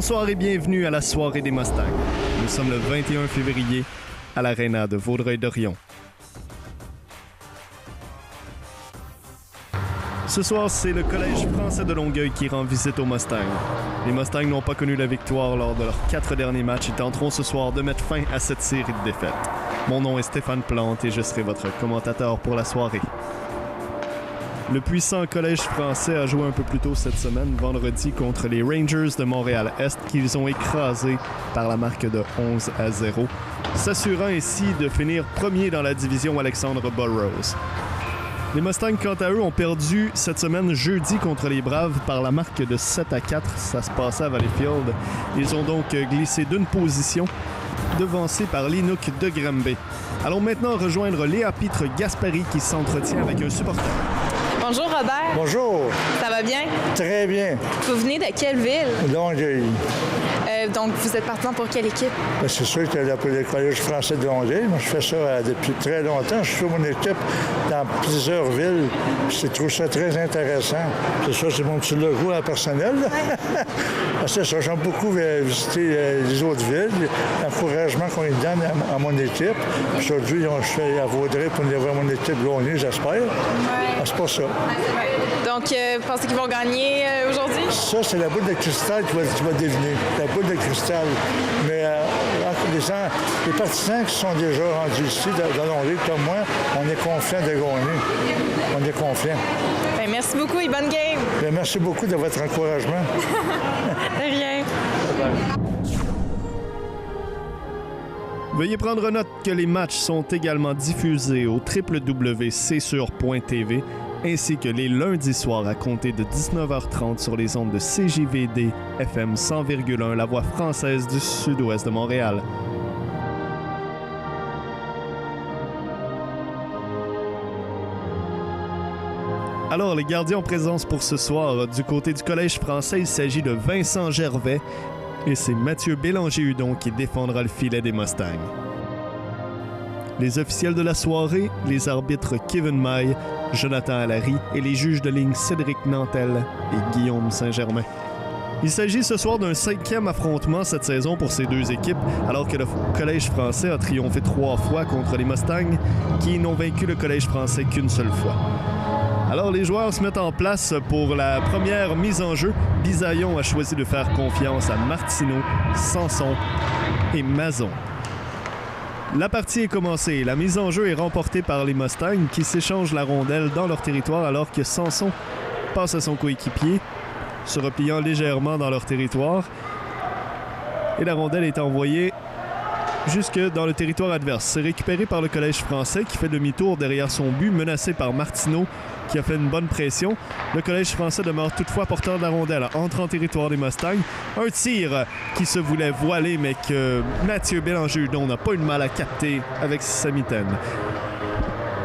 Bonsoir et bienvenue à la soirée des Mustangs. Nous sommes le 21 février à l'Arena de Vaudreuil-Dorion. Ce soir, c'est le Collège français de Longueuil qui rend visite aux Mustangs. Les Mustangs n'ont pas connu la victoire lors de leurs 4 derniers matchs et tenteront ce soir de mettre fin à cette série de défaites. Mon nom est Stéphane Plante et je serai votre commentateur pour la soirée. Le puissant Collège français a joué un peu plus tôt cette semaine, vendredi, contre les Rangers de Montréal-Est, qu'ils ont écrasés par la marque de 11-0, s'assurant ainsi de finir premier dans la division Alexandre Burroughs. Les Mustangs, quant à eux, ont perdu cette semaine jeudi contre les Braves par la marque de 7-4. Ça se passait à Valleyfield. Ils ont donc glissé d'une position, devancés par l'Inuk de Granby. Allons maintenant rejoindre Léa Pitre Gaspari qui s'entretient avec un supporter. Bonjour Robert. Bonjour. Ça va bien? Très bien. Vous venez de quelle ville? Longueuil. Donc, vous êtes partant pour quelle équipe? Ben, c'est sûr que le Collège français de Longueuil, moi, je fais ça depuis très longtemps. Je fais mon équipe dans plusieurs villes. Je trouve ça très intéressant. C'est ça, c'est mon petit logo personnel. C'est ça, j'aime beaucoup visiter les autres villes, l'encouragement qu'on lui donne à mon équipe. Aujourd'hui, je suis à Vaudreuil pour aller voir mon équipe gagner, j'espère. Ouais. C'est pas ça. Donc, vous pensez qu'ils vont gagner aujourd'hui? Ça, c'est la boule de cristal qui va deviner. La boule de cristal. Mais les partisans qui sont déjà rendus ici, dans Longueuil, comme moi, on est confiants de gagner. On est confiants. Ben, merci beaucoup et bonne game. Ben, merci beaucoup de votre encouragement. De rien. Veuillez prendre note que les matchs sont également diffusés au www.csur.tv ainsi que les lundis soirs à compter de 19h30 sur les ondes de CJVD FM 100,1, la voix française du sud-ouest de Montréal. Alors, les gardiens en présence pour ce soir, du côté du Collège français, il s'agit de Vincent Gervais et c'est Mathieu Bélanger-Hudon qui défendra le filet des Mustangs. Les officiels de la soirée, les arbitres Kevin Maille, Jonathan Allary et les juges de ligne Cédric Nantel et Guillaume Saint-Germain. Il s'agit ce soir d'un 5e affrontement cette saison pour ces deux équipes, alors que le Collège français a triomphé 3 fois contre les Mustangs, qui n'ont vaincu le Collège français qu'une seule fois. Alors les joueurs se mettent en place pour la première mise en jeu. Bisaillon a choisi de faire confiance à Martineau, Sanson et Mazon. La partie est commencée. La mise en jeu est remportée par les Mustangs qui s'échangent la rondelle dans leur territoire alors que Sanson passe à son coéquipier, se repliant légèrement dans leur territoire. Et la rondelle est envoyée jusque dans le territoire adverse. C'est récupéré par le Collège français qui fait demi-tour derrière son but, menacé par Martineau qui a fait une bonne pression. Le Collège français demeure toutefois porteur de la rondelle, entre en territoire des Mustangs. Un tir qui se voulait voiler, mais que Mathieu Bélanger-Hudon n'a pas eu de mal à capter avec sa mitaine.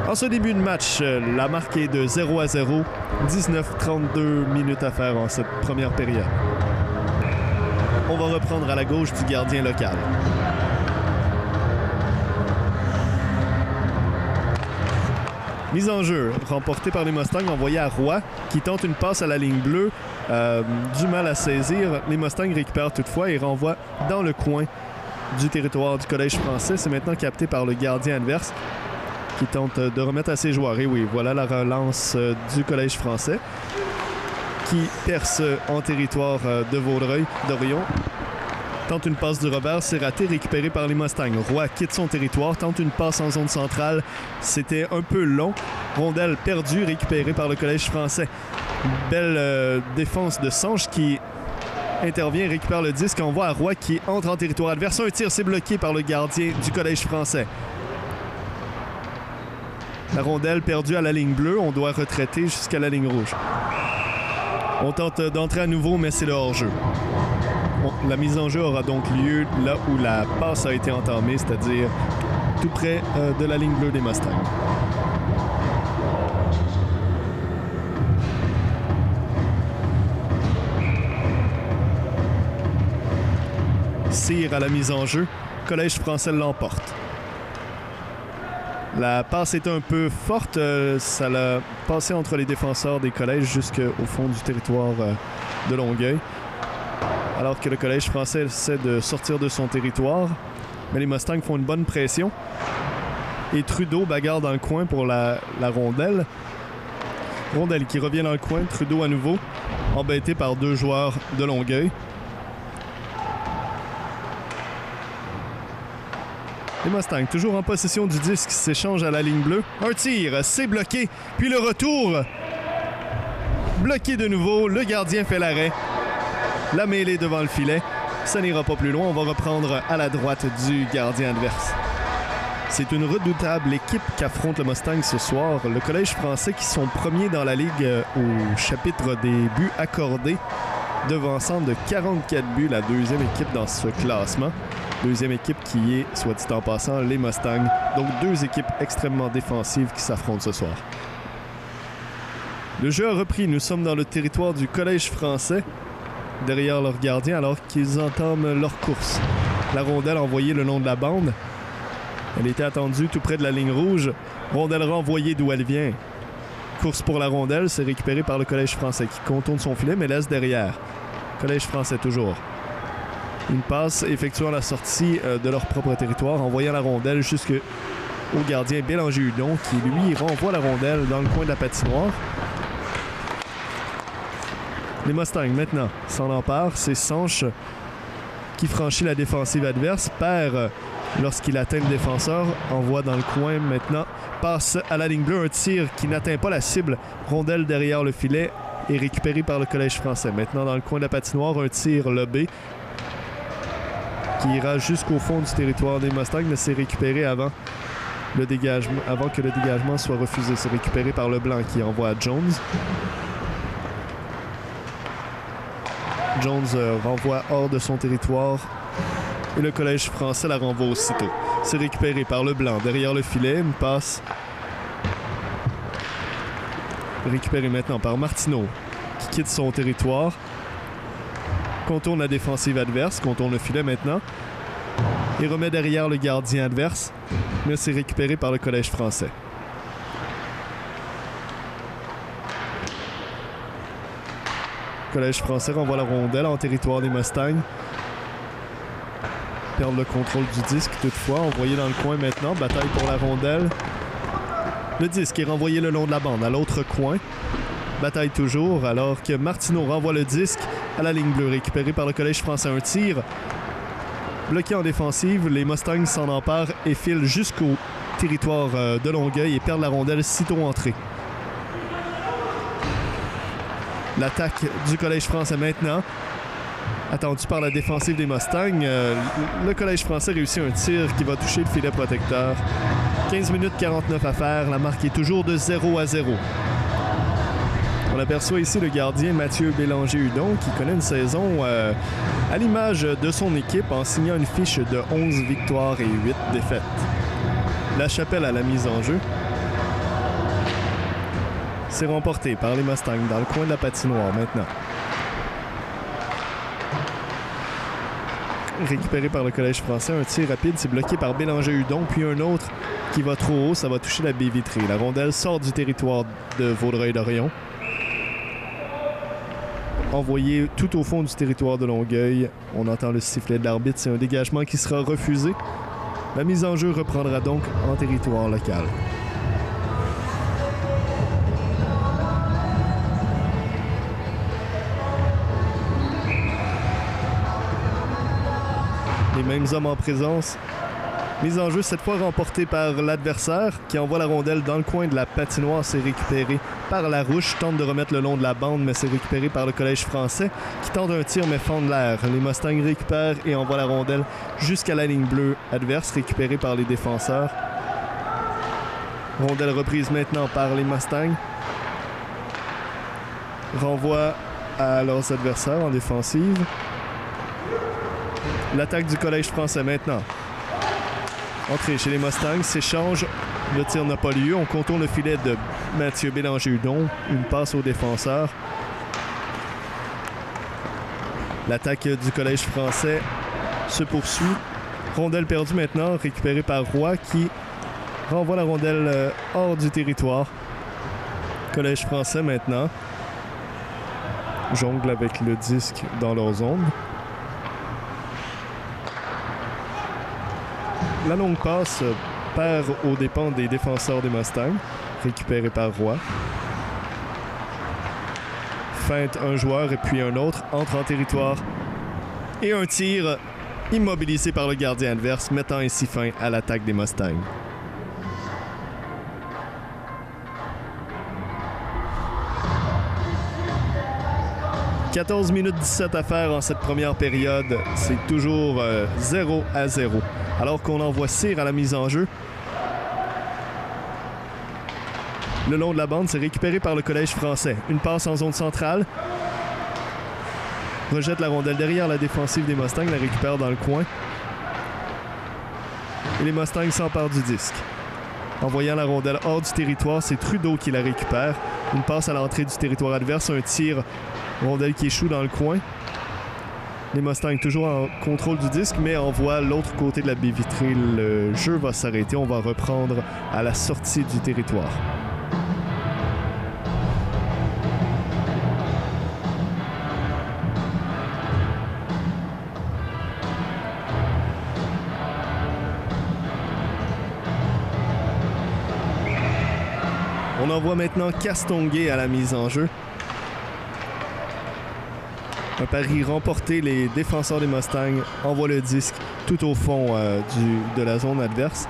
En ce début de match, la marque est de 0-0, 19-32 minutes à faire en cette première période. On va reprendre à la gauche du gardien local. Mise en jeu, remportée par les Mustangs, envoyée à Roy, qui tente une passe à la ligne bleue. Du mal à saisir. Les Mustangs récupèrent toutefois et renvoient dans le coin du territoire du Collège français. C'est maintenant capté par le gardien adverse, qui tente de remettre à ses joueurs. Et oui, voilà la relance du Collège français, qui perce en territoire de Vaudreuil-Dorion. Tente une passe du Robert, c'est raté, récupéré par les Mustangs. Roy quitte son territoire, tente une passe en zone centrale. C'était un peu long. Rondelle perdue, récupérée par le Collège français. Belle défense de Sanche qui intervient, récupère le disque, envoie à Roy qui entre en territoire adverse. Un tir, c'est bloqué par le gardien du Collège français. La rondelle perdue à la ligne bleue, on doit retraiter jusqu'à la ligne rouge. On tente d'entrer à nouveau, mais c'est le hors-jeu. La mise en jeu aura donc lieu là où la passe a été entamée, c'est-à-dire tout près de la ligne bleue des Mustangs. Cyr à la mise en jeu, Collège français l'emporte. La passe est un peu forte, ça l'a passé entre les défenseurs des collèges jusqu'au fond du territoire de Longueuil. alors que le Collège français essaie de sortir de son territoire. Mais les Mustangs font une bonne pression. Et Trudeau bagarre dans le coin pour la rondelle. Rondelle qui revient dans le coin. Trudeau à nouveau, embêté par 2 joueurs de Longueuil. Les Mustangs, toujours en possession du disque, s'échangent à la ligne bleue. Un tir, c'est bloqué. Puis le retour, bloqué de nouveau. Le gardien fait l'arrêt. La mêlée devant le filet. Ça n'ira pas plus loin. On va reprendre à la droite du gardien adverse. C'est une redoutable équipe qu'affronte le Mustang ce soir. Le Collège français qui sont premiers dans la Ligue au chapitre des buts accordés, devançant de 44 buts la deuxième équipe dans ce classement. Deuxième équipe qui est, soit dit en passant, les Mustangs. Donc 2 équipes extrêmement défensives qui s'affrontent ce soir. Le jeu a repris. Nous sommes dans le territoire du Collège français, derrière leur gardien, alors qu'ils entament leur course. La rondelle envoyée le long de la bande. Elle était attendue tout près de la ligne rouge. Rondelle renvoyée d'où elle vient. Course pour la rondelle, c'est récupéré par le Collège français qui contourne son filet mais laisse derrière. Collège français toujours. Une passe effectuant la sortie de leur propre territoire, envoyant la rondelle jusqu'au gardien Bélanger-Hudon qui, lui, renvoie la rondelle dans le coin de la patinoire. Les Mustangs, maintenant, s'en emparent. C'est Sanche qui franchit la défensive adverse, perd lorsqu'il atteint le défenseur, envoie dans le coin maintenant, passe à la ligne bleue, un tir qui n'atteint pas la cible, rondelle derrière le filet est récupéré par le Collège français. Maintenant, dans le coin de la patinoire, un tir lobé qui ira jusqu'au fond du territoire des Mustangs, mais c'est récupéré avant que le dégagement soit refusé. C'est récupéré par Leblanc qui envoie à Jones. Jones renvoie hors de son territoire et le Collège français la renvoie aussitôt. C'est récupéré par Leblanc derrière le filet. Une passe récupérée maintenant par Martineau qui quitte son territoire. Contourne la défensive adverse, contourne le filet maintenant et remet derrière le gardien adverse, mais c'est récupéré par le Collège français. Le Collège français renvoie la rondelle en territoire des Mustangs. Perdent le contrôle du disque toutefois, envoyé dans le coin maintenant, bataille pour la rondelle. Le disque est renvoyé le long de la bande à l'autre coin. Bataille toujours, alors que Martineau renvoie le disque à la ligne bleue, récupéré par le Collège français. Un tir bloqué en défensive. Les Mustangs s'en emparent et filent jusqu'au territoire de Longueuil et perdent la rondelle sitôt entrée. L'attaque du Collège français maintenant, attendu par la défensive des Mustangs. Le Collège français réussit un tir qui va toucher le filet protecteur. 15 minutes 49 à faire. La marque est toujours de 0-0. On aperçoit ici le gardien Mathieu Bélanger-Hudon qui connaît une saison à l'image de son équipe en signant une fiche de 11 victoires et 8 défaites. La Chapelle à la mise en jeu. C'est remporté par les Mustangs dans le coin de la patinoire maintenant. Récupéré par le Collège français, un tir rapide, c'est bloqué par Bélanger-Hudon, puis un autre qui va trop haut, ça va toucher la baie vitrée. La rondelle sort du territoire de Vaudreuil-Dorion. Envoyé tout au fond du territoire de Longueuil. On entend le sifflet de l'arbitre, c'est un dégagement qui sera refusé. La mise en jeu reprendra donc en territoire local. Les mêmes hommes en présence. Mise en jeu cette fois remportée par l'adversaire qui envoie la rondelle dans le coin de la patinoire. C'est récupéré par Larouche. Tente de remettre le long de la bande, mais c'est récupéré par le Collège français qui tente un tir mais fend de l'air. Les Mustangs récupèrent et envoient la rondelle jusqu'à la ligne bleue adverse, récupérée par les défenseurs. Rondelle reprise maintenant par les Mustangs. Renvoi à leurs adversaires en défensive. L'attaque du Collège français maintenant. Entrée chez les Mustangs, s'échange. Le tir n'a pas lieu. On contourne le filet de Mathieu Bélanger-Hudon. Une passe au défenseur. L'attaque du Collège français se poursuit. Rondelle perdue maintenant, récupérée par Roy qui renvoie la rondelle hors du territoire. Collège français maintenant jongle avec le disque dans leur zone. La longue passe perd aux dépens des défenseurs des Mustangs, récupéré par Roy. Feinte un joueur et puis un autre, entre en territoire. Et un tir immobilisé par le gardien adverse, mettant ainsi fin à l'attaque des Mustangs. « 14 minutes 17 à faire en cette première période. C'est toujours 0-0. Alors qu'on envoie Cyr à la mise en jeu. Le long de la bande, c'est récupéré par le Collège français. Une passe en zone centrale. Rejette la rondelle derrière la défensive des Mustangs, la récupère dans le coin. Et les Mustangs s'emparent du disque. Envoyant la rondelle hors du territoire, c'est Trudeau qui la récupère. Une passe à l'entrée du territoire adverse, un tir, rondelle qui échoue dans le coin. Les Mustangs toujours en contrôle du disque, mais envoient l'autre côté de la baie vitrée. Le jeu va s'arrêter. On va reprendre à la sortie du territoire. On envoie maintenant Castonguay à la mise en jeu. Un pari remporté, les défenseurs des Mustangs envoient le disque tout au fond de la zone adverse.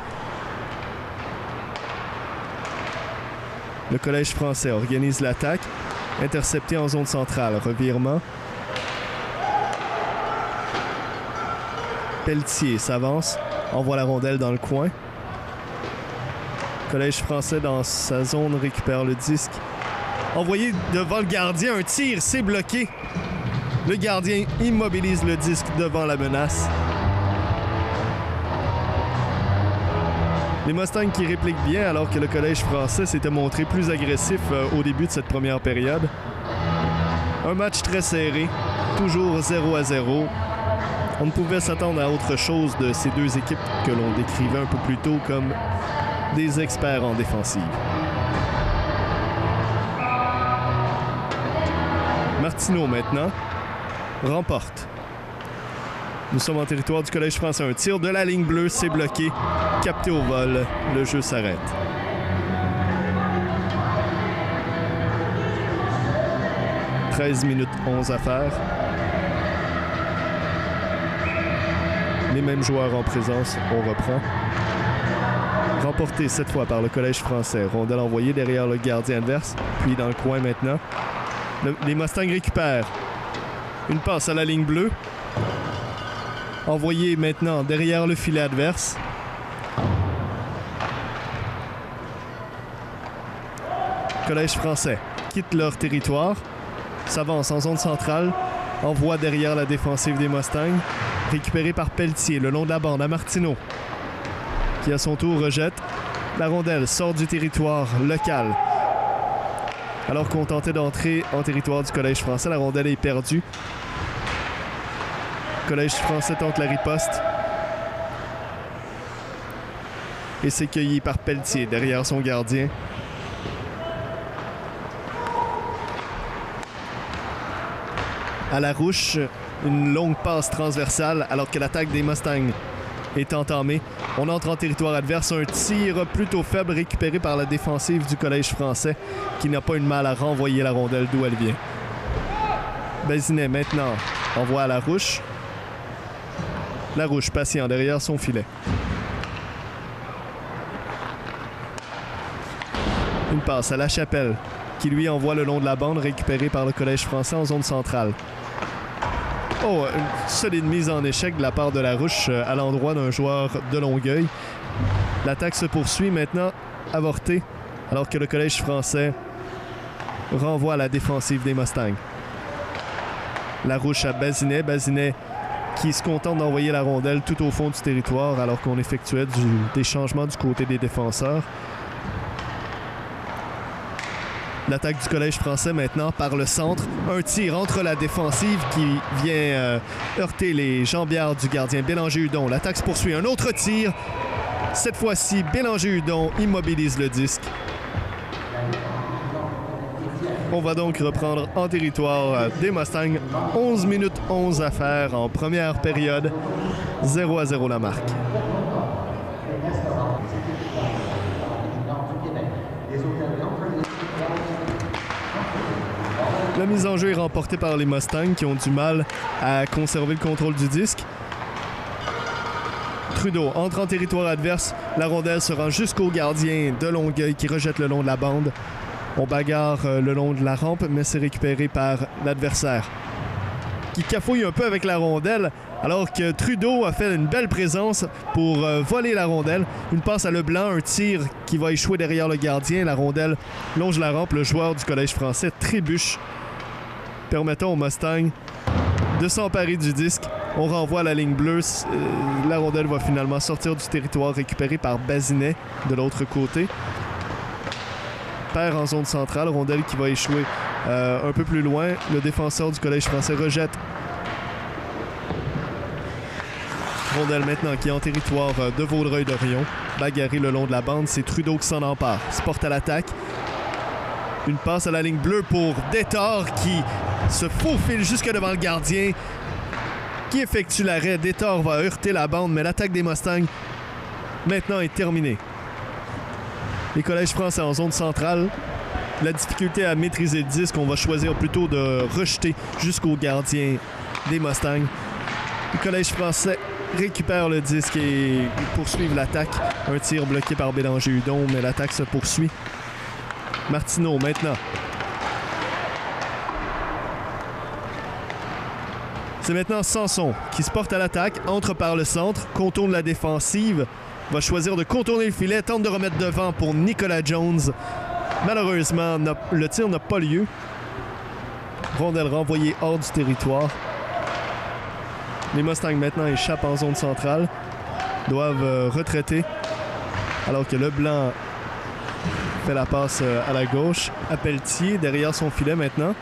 Le Collège français organise l'attaque, intercepté en zone centrale. Revirement. Pelletier s'avance, envoie la rondelle dans le coin. Collège français dans sa zone récupère le disque. Envoyé devant le gardien, un tir, c'est bloqué. Le gardien immobilise le disque devant la menace. Les Mustangs qui répliquent bien alors que le Collège français s'était montré plus agressif au début de cette première période. Un match très serré, toujours 0-0. On ne pouvait s'attendre à autre chose de ces deux équipes que l'on décrivait un peu plus tôt comme des experts en défensive. Martineau maintenant remporte. Nous sommes en territoire du Collège français. Un tir de la ligne bleue, c'est bloqué. Capté au vol, le jeu s'arrête. « 13 minutes 11 à faire. Les mêmes joueurs en présence, on reprend. Remporté cette fois par le Collège français. Rondelle envoyée derrière le gardien adverse, puis dans le coin maintenant. Les Mustangs récupèrent. Une passe à la ligne bleue. Envoyé maintenant derrière le filet adverse. Collège français quitte leur territoire. S'avance en zone centrale. Envoie derrière la défensive des Mustangs. Récupéré par Pelletier le long de la bande à Martineau, qui à son tour rejette. La rondelle sort du territoire local. Alors qu'on tentait d'entrer en territoire du Collège français, la rondelle est perdue. Collège français tente la riposte. Et c'est cueilli par Pelletier derrière son gardien. À la rouche, une longue passe transversale alors que l'attaque des Mustangs est entamée. On entre en territoire adverse. Un tir plutôt faible récupéré par la défensive du Collège français qui n'a pas eu de mal à renvoyer la rondelle d'où elle vient. Bazinet maintenant envoie à la rouche. La rouche patient derrière son filet. Une passe à La Chapelle qui lui envoie le long de la bande récupéré par le Collège français en zone centrale. Oh, une solide mise en échec de la part de la rouche à l'endroit d'un joueur de Longueuil. L'attaque se poursuit maintenant, avortée, alors que le Collège français renvoie à la défensive des Mustangs. La rouche à Bazinet. Bazinet qui se contente d'envoyer la rondelle tout au fond du territoire alors qu'on effectuait des changements du côté des défenseurs. L'attaque du Collège français maintenant par le centre. Un tir entre la défensive qui vient heurter les jambières du gardien Bélanger-Hudon. L'attaque se poursuit. Un autre tir. Cette fois-ci, Bélanger-Hudon immobilise le disque. On va donc reprendre en territoire des Mustangs. 11 minutes 11 à faire en première période. 0-0 la marque. La mise en jeu est remportée par les Mustangs qui ont du mal à conserver le contrôle du disque. Trudeau entre en territoire adverse. La rondelle se rend jusqu'au gardien de Longueuil qui rejette le long de la bande. On bagarre le long de la rampe, mais c'est récupéré par l'adversaire qui cafouille un peu avec la rondelle alors que Trudeau a fait une belle présence pour voler la rondelle. Une passe à Leblanc, un tir qui va échouer derrière le gardien. La rondelle longe la rampe. Le joueur du Collège français trébuche, permettant aux Mustangs de s'emparer du disque. On renvoie à la ligne bleue. La rondelle va finalement sortir du territoire, récupérée par Bazinet de l'autre côté. Perd en zone centrale. Rondelle qui va échouer un peu plus loin. Le défenseur du Collège français rejette. Rondelle maintenant qui est en territoire de Vaudreuil-Dorion. Bagarré le long de la bande. C'est Trudeau qui s'en empare. Se porte à l'attaque. Une passe à la ligne bleue pour Détard qui se faufile jusque devant le gardien, qui effectue l'arrêt. Détard va heurter la bande, mais l'attaque des Mustangs maintenant est terminée. Les Collèges français en zone centrale. La difficulté à maîtriser le disque, on va choisir plutôt de rejeter jusqu'au gardien des Mustangs. Les Collèges français récupèrent le disque et poursuivent l'attaque. Un tir bloqué par Bélanger-Hudon, mais l'attaque se poursuit. Martineau maintenant. C'est maintenant Sanson qui se porte à l'attaque, entre par le centre, contourne la défensive, va choisir de contourner le filet, tente de remettre devant pour Nicolas Jones. Malheureusement, le tir n'a pas lieu. Rondelle renvoyée hors du territoire. Les Mustangs maintenant échappent en zone centrale, doivent retraiter, alors que Leblanc fait la passe à la gauche. Appeltier derrière son filet maintenant.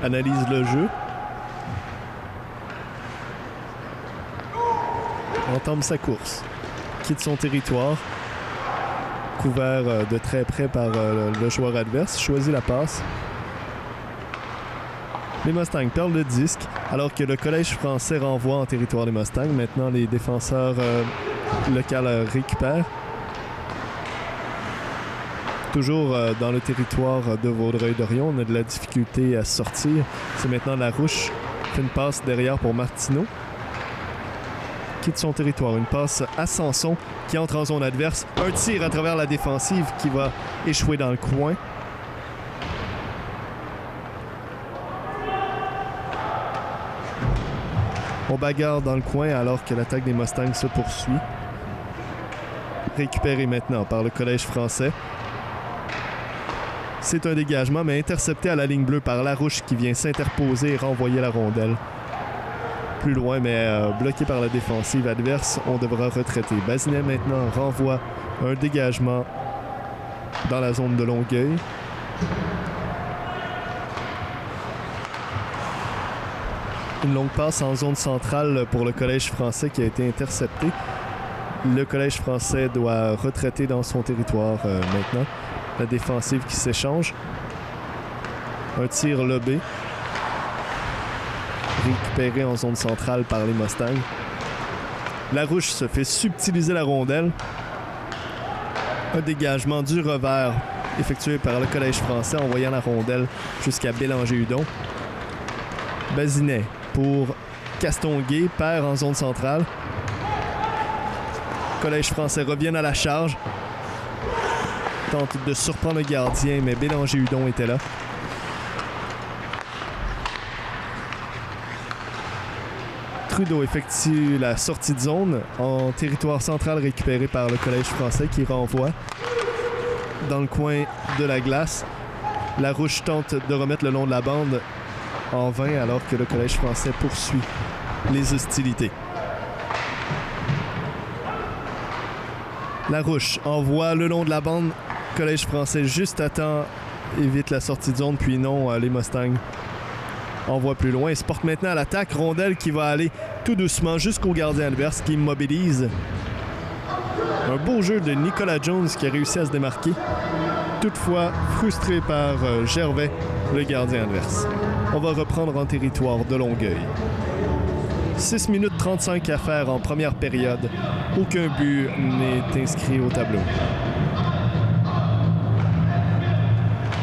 Analyse le jeu. Entame sa course. Quitte son territoire. Couvert de très près par le joueur adverse. Choisit la passe. Les Mustangs perdent le disque alors que le Collège français renvoie en territoire des Mustangs. Maintenant, les défenseurs locaux récupèrent. Toujours dans le territoire de Vaudreuil-Dorion, on a de la difficulté à sortir. C'est maintenant Larouche qui fait une passe derrière pour Martineau. Quitte son territoire. Une passe à Sanson qui entre en zone adverse. Un tir à travers la défensive qui va échouer dans le coin. On bagarre dans le coin alors que l'attaque des Mustangs se poursuit. Récupéré maintenant par le Collège français. C'est un dégagement, mais intercepté à la ligne bleue par Larouche qui vient s'interposer et renvoyer la rondelle. Plus loin, mais bloqué par la défensive adverse, on devra retraiter. Bazinet maintenant renvoie un dégagement dans la zone de Longueuil. Une longue passe en zone centrale pour le Collège français qui a été intercepté. Le Collège français doit retraiter dans son territoire maintenant. La défensive qui s'échange. Un tir lobé. Récupéré en zone centrale par les Mustangs. Larouche se fait subtiliser la rondelle. Un dégagement du revers effectué par le Collège français envoyant la rondelle jusqu'à Bélanger-Hudon. Bazinet pour Castonguay, perd en zone centrale. Collège français reviennent à la charge. Tente de surprendre le gardien, mais Bélanger-Hudon était là. Trudeau effectue la sortie de zone en territoire central récupéré par le Collège français qui renvoie dans le coin de la glace. Larouche tente de remettre le long de la bande en vain alors que le Collège français poursuit les hostilités. Larouche envoie le long de la bande. Collège français juste à temps évite la sortie de zone, puis non, les Mustangs envoient plus loin. Il se porte maintenant à l'attaque. Rondelle qui va aller tout doucement jusqu'au gardien adverse qui immobilise. Un beau jeu de Nicolas Jones qui a réussi à se démarquer. Toutefois, frustré par Gervais, le gardien adverse. On va reprendre en territoire de Longueuil. 6 minutes 35 à faire en première période. Aucun but n'est inscrit au tableau.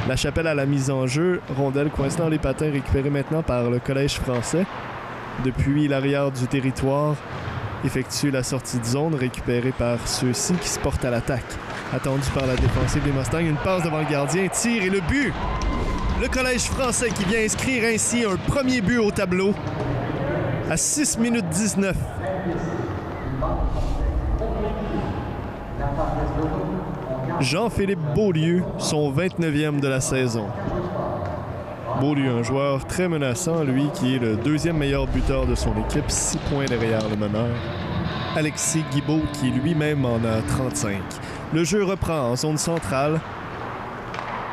La Chapelle à la mise en jeu. Rondelle coincée dans les patins, récupérée maintenant par le Collège français. Depuis l'arrière du territoire, effectue la sortie de zone, récupérée par ceux-ci qui se portent à l'attaque. Attendu par la défensive des Mustangs, une passe devant le gardien, tir et le but! Le Collège français qui vient inscrire ainsi un premier but au tableau à 6 minutes 19. Jean-Philippe Beaulieu, son 29e de la saison. Beaulieu, un joueur très menaçant, lui qui est le deuxième meilleur buteur de son équipe, 6 points derrière le meneur. Alexis Guibault qui lui-même en a 35. Le jeu reprend en zone centrale,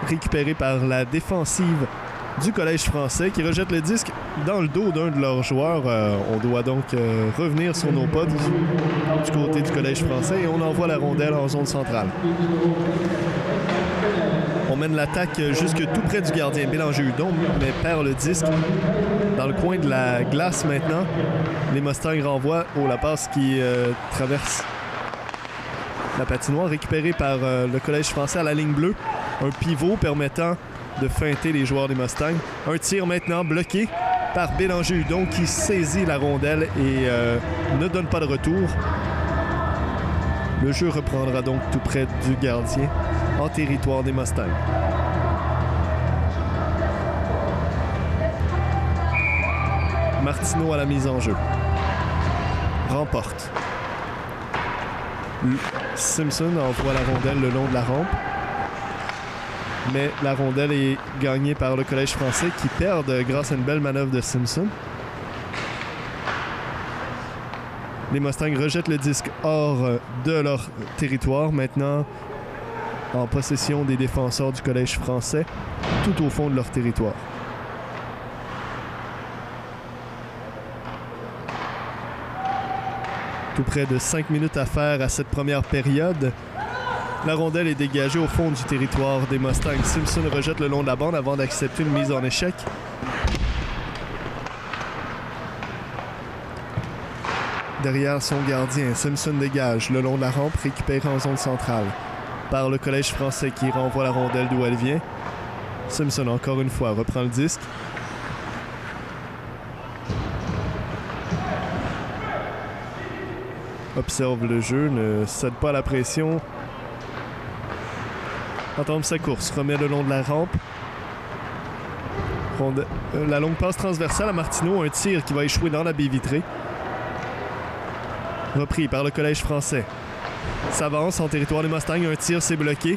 récupéré par la défensive du Collège français qui rejette le disque dans le dos d'un de leurs joueurs. On doit donc revenir sur nos pas du côté du Collège français et on envoie la rondelle en zone centrale. On mène l'attaque jusque tout près du gardien Bélanger-Hudon, mais perd le disque. Dans le coin de la glace maintenant, les Mustangs renvoient la passe qui traverse la patinoire, récupérée par le Collège français à la ligne bleue. Un pivot permettant de feinter les joueurs des Mustangs. Un tir maintenant bloqué par Bélanger-Hudon qui saisit la rondelle et ne donne pas de retour. Le jeu reprendra donc tout près du gardien en territoire des Mustangs. Martineau à la mise en jeu. Remporte. Simpson envoie la rondelle le long de la rampe. Mais la rondelle est gagnée par le Collège français qui perd grâce à une belle manœuvre de Simpson. Les Mustangs rejettent le disque hors de leur territoire, maintenant en possession des défenseurs du Collège français, tout au fond de leur territoire. Tout près de 5 minutes à faire à cette première période. La rondelle est dégagée au fond du territoire des Mustangs. Simpson rejette le long de la bande avant d'accepter une mise en échec. Derrière son gardien, Simpson dégage le long de la rampe, récupéré en zone centrale par le Collège français qui renvoie la rondelle d'où elle vient. Simpson, encore une fois, reprend le disque. Observe le jeu, ne cède pas à la pression. Entame sa course, remet le long de la rampe. La longue passe transversale à Martineau, un tir qui va échouer dans la baie vitrée. Repris par le Collège français. S'avance en territoire des Mustangs, un tir s'est bloqué.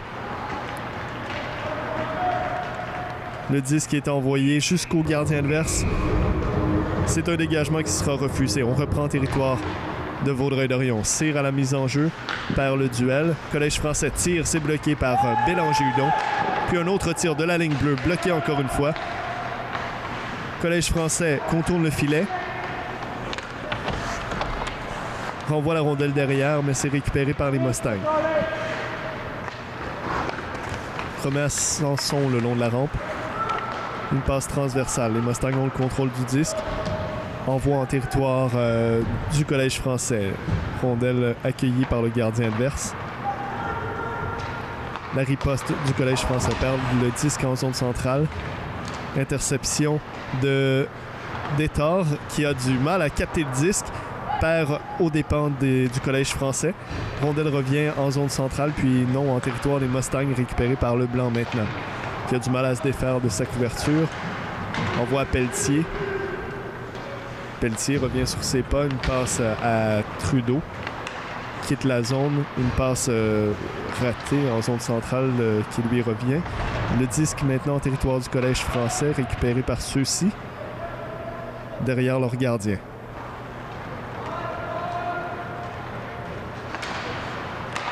Le disque est envoyé jusqu'au gardien adverse. C'est un dégagement qui sera refusé. On reprend territoire de Vaudreuil-Dorion. Cyr à la mise en jeu, perd le duel. Collège français tire, c'est bloqué par Bélanger-Hudon. Puis un autre tir de la ligne bleue, bloqué encore une fois. Collège français contourne le filet. Renvoie la rondelle derrière, mais c'est récupéré par les Mustangs. Remet à Sanson le long de la rampe. Une passe transversale. Les Mustangs ont le contrôle du disque. Envoi en territoire du Collège français. Rondelle accueillie par le gardien adverse. La riposte du Collège français perd le disque en zone centrale. Interception de Détard qui a du mal à capter le disque. Perd aux dépens du Collège français. Rondelle revient en zone centrale, puis non en territoire des Mustangs, récupéré par le blanc maintenant, qui a du mal à se défaire de sa couverture. Envoie à Pelletier. Pelletier revient sur ses pas, une passe à Trudeau. Quitte la zone, une passe ratée en zone centrale qui lui revient. Le disque maintenant en territoire du Collège français, récupéré par ceux-ci, derrière leur gardien.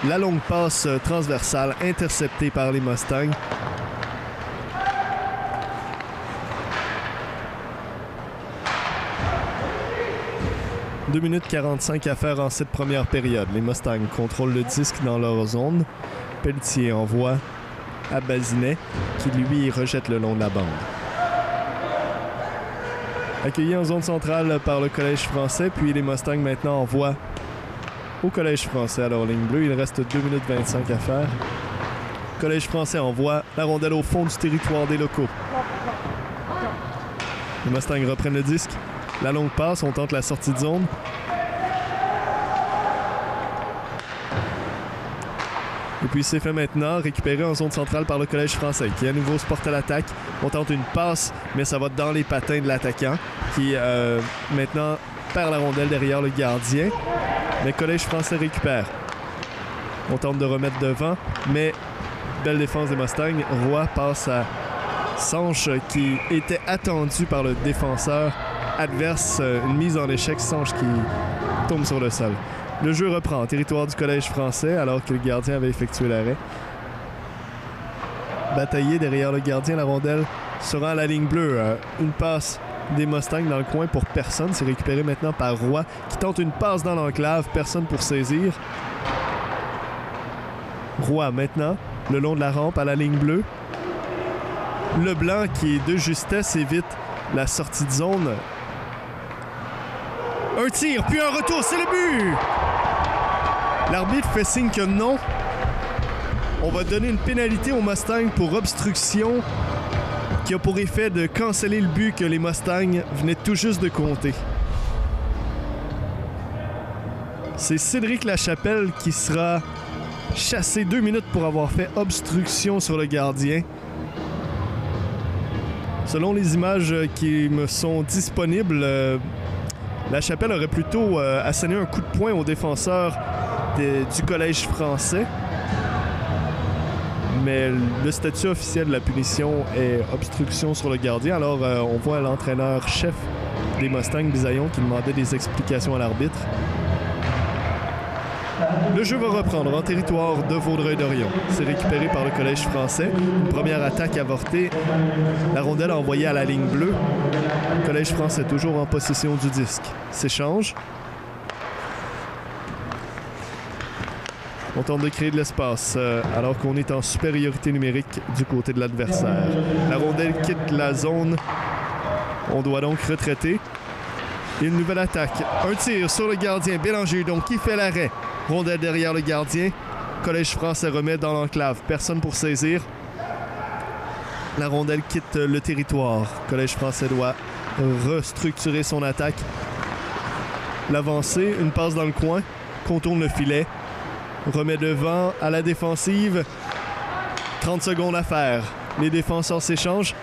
La longue passe transversale interceptée par les Mustangs. « 2 minutes 45 à faire en cette première période. Les Mustangs contrôlent le disque dans leur zone. Pelletier envoie à Bazinet, qui lui rejette le long de la bande. Accueilli en zone centrale par le Collège français, puis les Mustangs maintenant envoient au Collège français à leur ligne bleue. Il reste 2 minutes 25 à faire. Le Collège français envoie la rondelle au fond du territoire des locaux. Les Mustangs reprennent le disque. La longue passe, on tente la sortie de zone. Et puis c'est fait maintenant, récupéré en zone centrale par le Collège français, qui à nouveau se porte à l'attaque. On tente une passe, mais ça va dans les patins de l'attaquant, qui maintenant perd la rondelle derrière le gardien. Mais Collège français récupère. On tente de remettre devant, mais belle défense des Mustangs. Roy passe à Sanche, qui était attendu par le défenseur adverse. Une mise en échec, Sanche qui tombe sur le sol. Le jeu reprend en territoire du Collège français alors que le gardien avait effectué l'arrêt. Bataillé derrière le gardien, la rondelle sera à la ligne bleue. Une passe des Mustangs dans le coin pour personne. C'est récupéré maintenant par Roy qui tente une passe dans l'enclave. Personne pour saisir. Roy maintenant, le long de la rampe à la ligne bleue. Leblanc qui de justesse évite la sortie de zone. Un tir, puis un retour, c'est le but! L'arbitre fait signe que non. On va donner une pénalité aux Mustangs pour obstruction qui a pour effet de canceller le but que les Mustangs venaient tout juste de compter. C'est Cédric Lachapelle qui sera chassé 2 minutes pour avoir fait obstruction sur le gardien. Selon les images qui me sont disponibles, Lachapelle aurait plutôt asséné un coup de poing au défenseur du Collège français. Mais le statut officiel de la punition est obstruction sur le gardien. Alors, on voit l'entraîneur-chef des Mustangs, Bisaillon, qui demandait des explications à l'arbitre. Le jeu va reprendre en territoire de Vaudreuil-Dorion. C'est récupéré par le Collège français. Une première attaque avortée. La rondelle envoyée à la ligne bleue. Le Collège français toujours en possession du disque. S'échange. On tente de créer de l'espace alors qu'on est en supériorité numérique du côté de l'adversaire. La rondelle quitte la zone. On doit donc retraiter. Et une nouvelle attaque. Un tir sur le gardien Bélanger, donc qui fait l'arrêt. Rondelle derrière le gardien. Collège français remet dans l'enclave. Personne pour saisir. La rondelle quitte le territoire. Collège français doit restructurer son attaque. L'avancée, une passe dans le coin. Contourne le filet. Remet devant à la défensive. 30 secondes à faire. Les défenseurs s'échangent.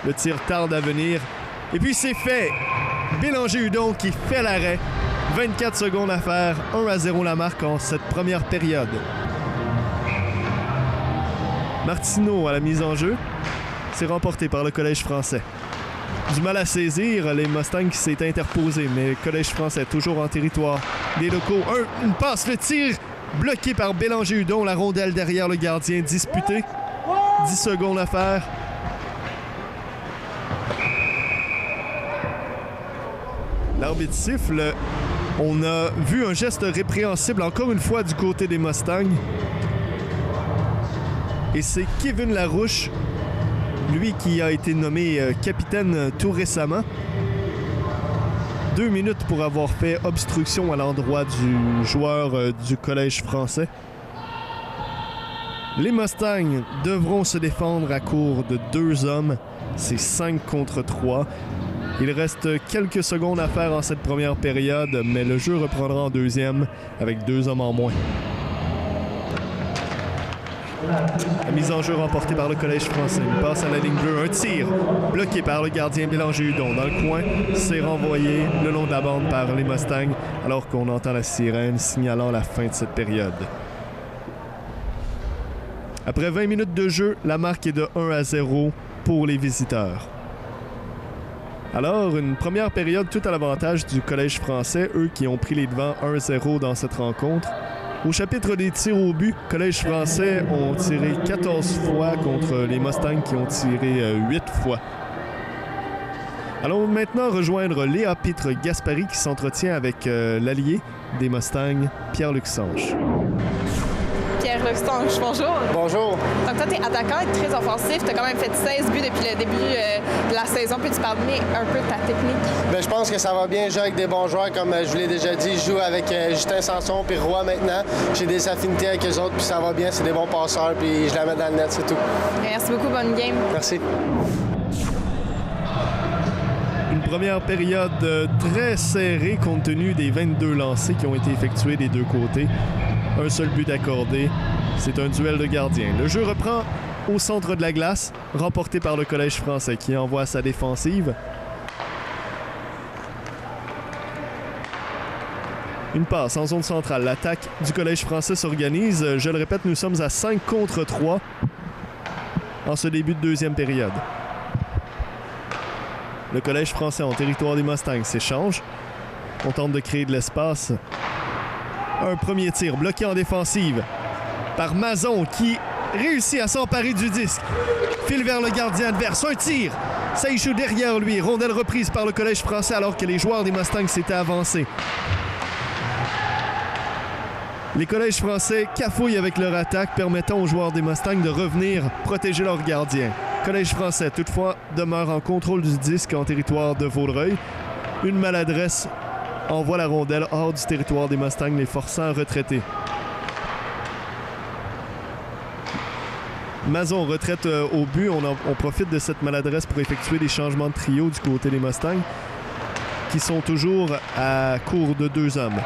Le tir tarde à venir. Et puis c'est fait. Bélanger-Hudon qui fait l'arrêt. 24 secondes à faire. 1-0 la marque en cette première période. Martineau à la mise en jeu. C'est remporté par le Collège français. Du mal à saisir, les Mustangs qui s'est interposé, mais le Collège français toujours en territoire des locaux. Une passe, le tir bloqué par Bélanger-Hudon. La rondelle derrière le gardien disputé. 10 secondes à faire. L'arbitre siffle. On a vu un geste répréhensible encore une fois du côté des Mustangs. Et c'est Kevin Larouche, lui qui a été nommé capitaine tout récemment. 2 minutes pour avoir fait obstruction à l'endroit du joueur du Collège français. Les Mustangs devront se défendre à court de 2 hommes. C'est 5 contre 3. Il reste quelques secondes à faire en cette première période, mais le jeu reprendra en deuxième avec 2 hommes en moins. La mise en jeu remportée par le Collège français. Une passe à la ligne bleue. Un tir bloqué par le gardien Bélanger-Hudon. Dans le coin, c'est renvoyé le long de la bande par les Mustangs alors qu'on entend la sirène signalant la fin de cette période. Après 20 minutes de jeu, la marque est de 1-0 pour les visiteurs. Alors, une première période tout à l'avantage du Collège français, eux qui ont pris les devants 1-0 dans cette rencontre. Au chapitre des tirs au but, Collège français ont tiré 14 fois contre les Mustangs qui ont tiré 8 fois. Allons maintenant rejoindre Léa Pitre-Gaspari qui s'entretient avec l'allié des Mustangs, Pierre-Luc Sanche. Pierre, Pierre-Luc Stange, bonjour. Bonjour. Donc toi, tu es attaquant et très offensif. Tu as quand même fait 16 buts depuis le début de la saison. Peux-tu parler un peu de ta technique? Bien, je pense que ça va bien. Je joue avec des bons joueurs, comme je vous l'ai déjà dit. Je joue avec Justin Sanson puis Roy maintenant. J'ai des affinités avec eux autres, puis ça va bien. C'est des bons passeurs, puis je la mets dans le net, c'est tout. Merci beaucoup. Bonne game. Merci. Une première période très serrée compte tenu des 22 lancers qui ont été effectués des deux côtés. Un seul but accordé. C'est un duel de gardiens. Le jeu reprend au centre de la glace, remporté par le Collège français qui envoie sa défensive. Une passe en zone centrale. L'attaque du Collège français s'organise. Je le répète, nous sommes à 5 contre 3 en ce début de deuxième période. Le Collège français en territoire des Mustangs s'échange. On tente de créer de l'espace. Un premier tir bloqué en défensive par Mazon qui réussit à s'emparer du disque. File vers le gardien adverse. Un tir. Ça échoue derrière lui. Rondelle reprise par le Collège français alors que les joueurs des Mustangs s'étaient avancés. Les Collèges français cafouillent avec leur attaque, permettant aux joueurs des Mustangs de revenir protéger leur gardien. Collège français, toutefois, demeure en contrôle du disque en territoire de Vaudreuil. Une maladresse envoie la rondelle hors du territoire des Mustangs, les forçant à retraiter. Mazon retraite au but. On profite de cette maladresse pour effectuer des changements de trio du côté des Mustangs, qui sont toujours à court de 2 hommes.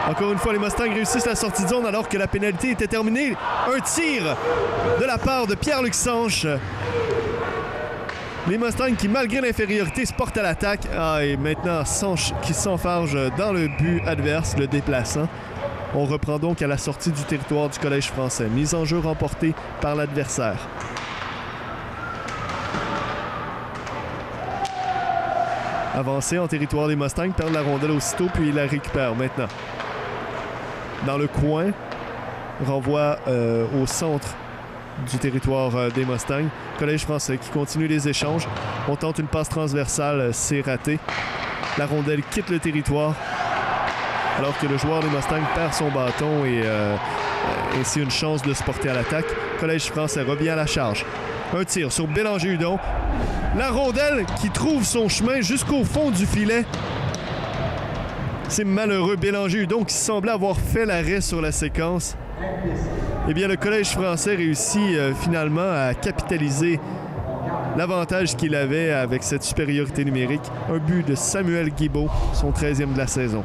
Encore une fois, les Mustangs réussissent la sortie de zone alors que la pénalité était terminée. Un tir de la part de Pierre-Luc Sanche. Les Mustangs qui, malgré l'infériorité, se portent à l'attaque. Et maintenant, Sanche qui s'enfarge dans le but adverse, le déplaçant. On reprend donc à la sortie du territoire du Collège français. Mise en jeu remportée par l'adversaire. Avancé en territoire des Mustangs, perd la rondelle aussitôt, puis il la récupère maintenant. Dans le coin, renvoie au centre du territoire des Mustangs. Collège français qui continue les échanges. On tente une passe transversale, c'est raté. La rondelle quitte le territoire alors que le joueur des Mustangs perd son bâton et ainsi une chance de se porter à l'attaque. Collège français revient à la charge. Un tir sur Bélanger-Hudon. La rondelle qui trouve son chemin jusqu'au fond du filet. C'est malheureux. Bélanger-Hudon qui semblait avoir fait l'arrêt sur la séquence. Eh bien, le Collège français réussit finalement à capitaliser l'avantage qu'il avait avec cette supériorité numérique. Un but de Samuel Guibault, son 13e de la saison.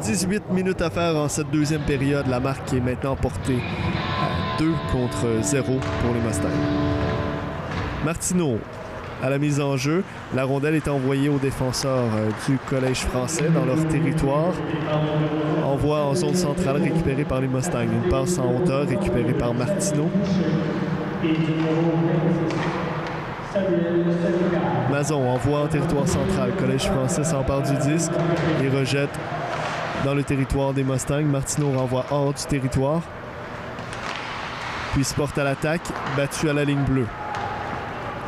18 minutes à faire en cette deuxième période. La marque est maintenant portée à 2 contre 0 pour les Mustangs. Martineau à la mise en jeu. La rondelle est envoyée aux défenseurs du Collège français dans leur territoire. Envoi en zone centrale récupéré par les Mustangs. Une passe en hauteur récupérée par Martineau. Mazon envoie en territoire central. Collège français s'empare du disque et rejette dans le territoire des Mustangs. Martineau renvoie hors du territoire. Puis se porte à l'attaque, battu à la ligne bleue.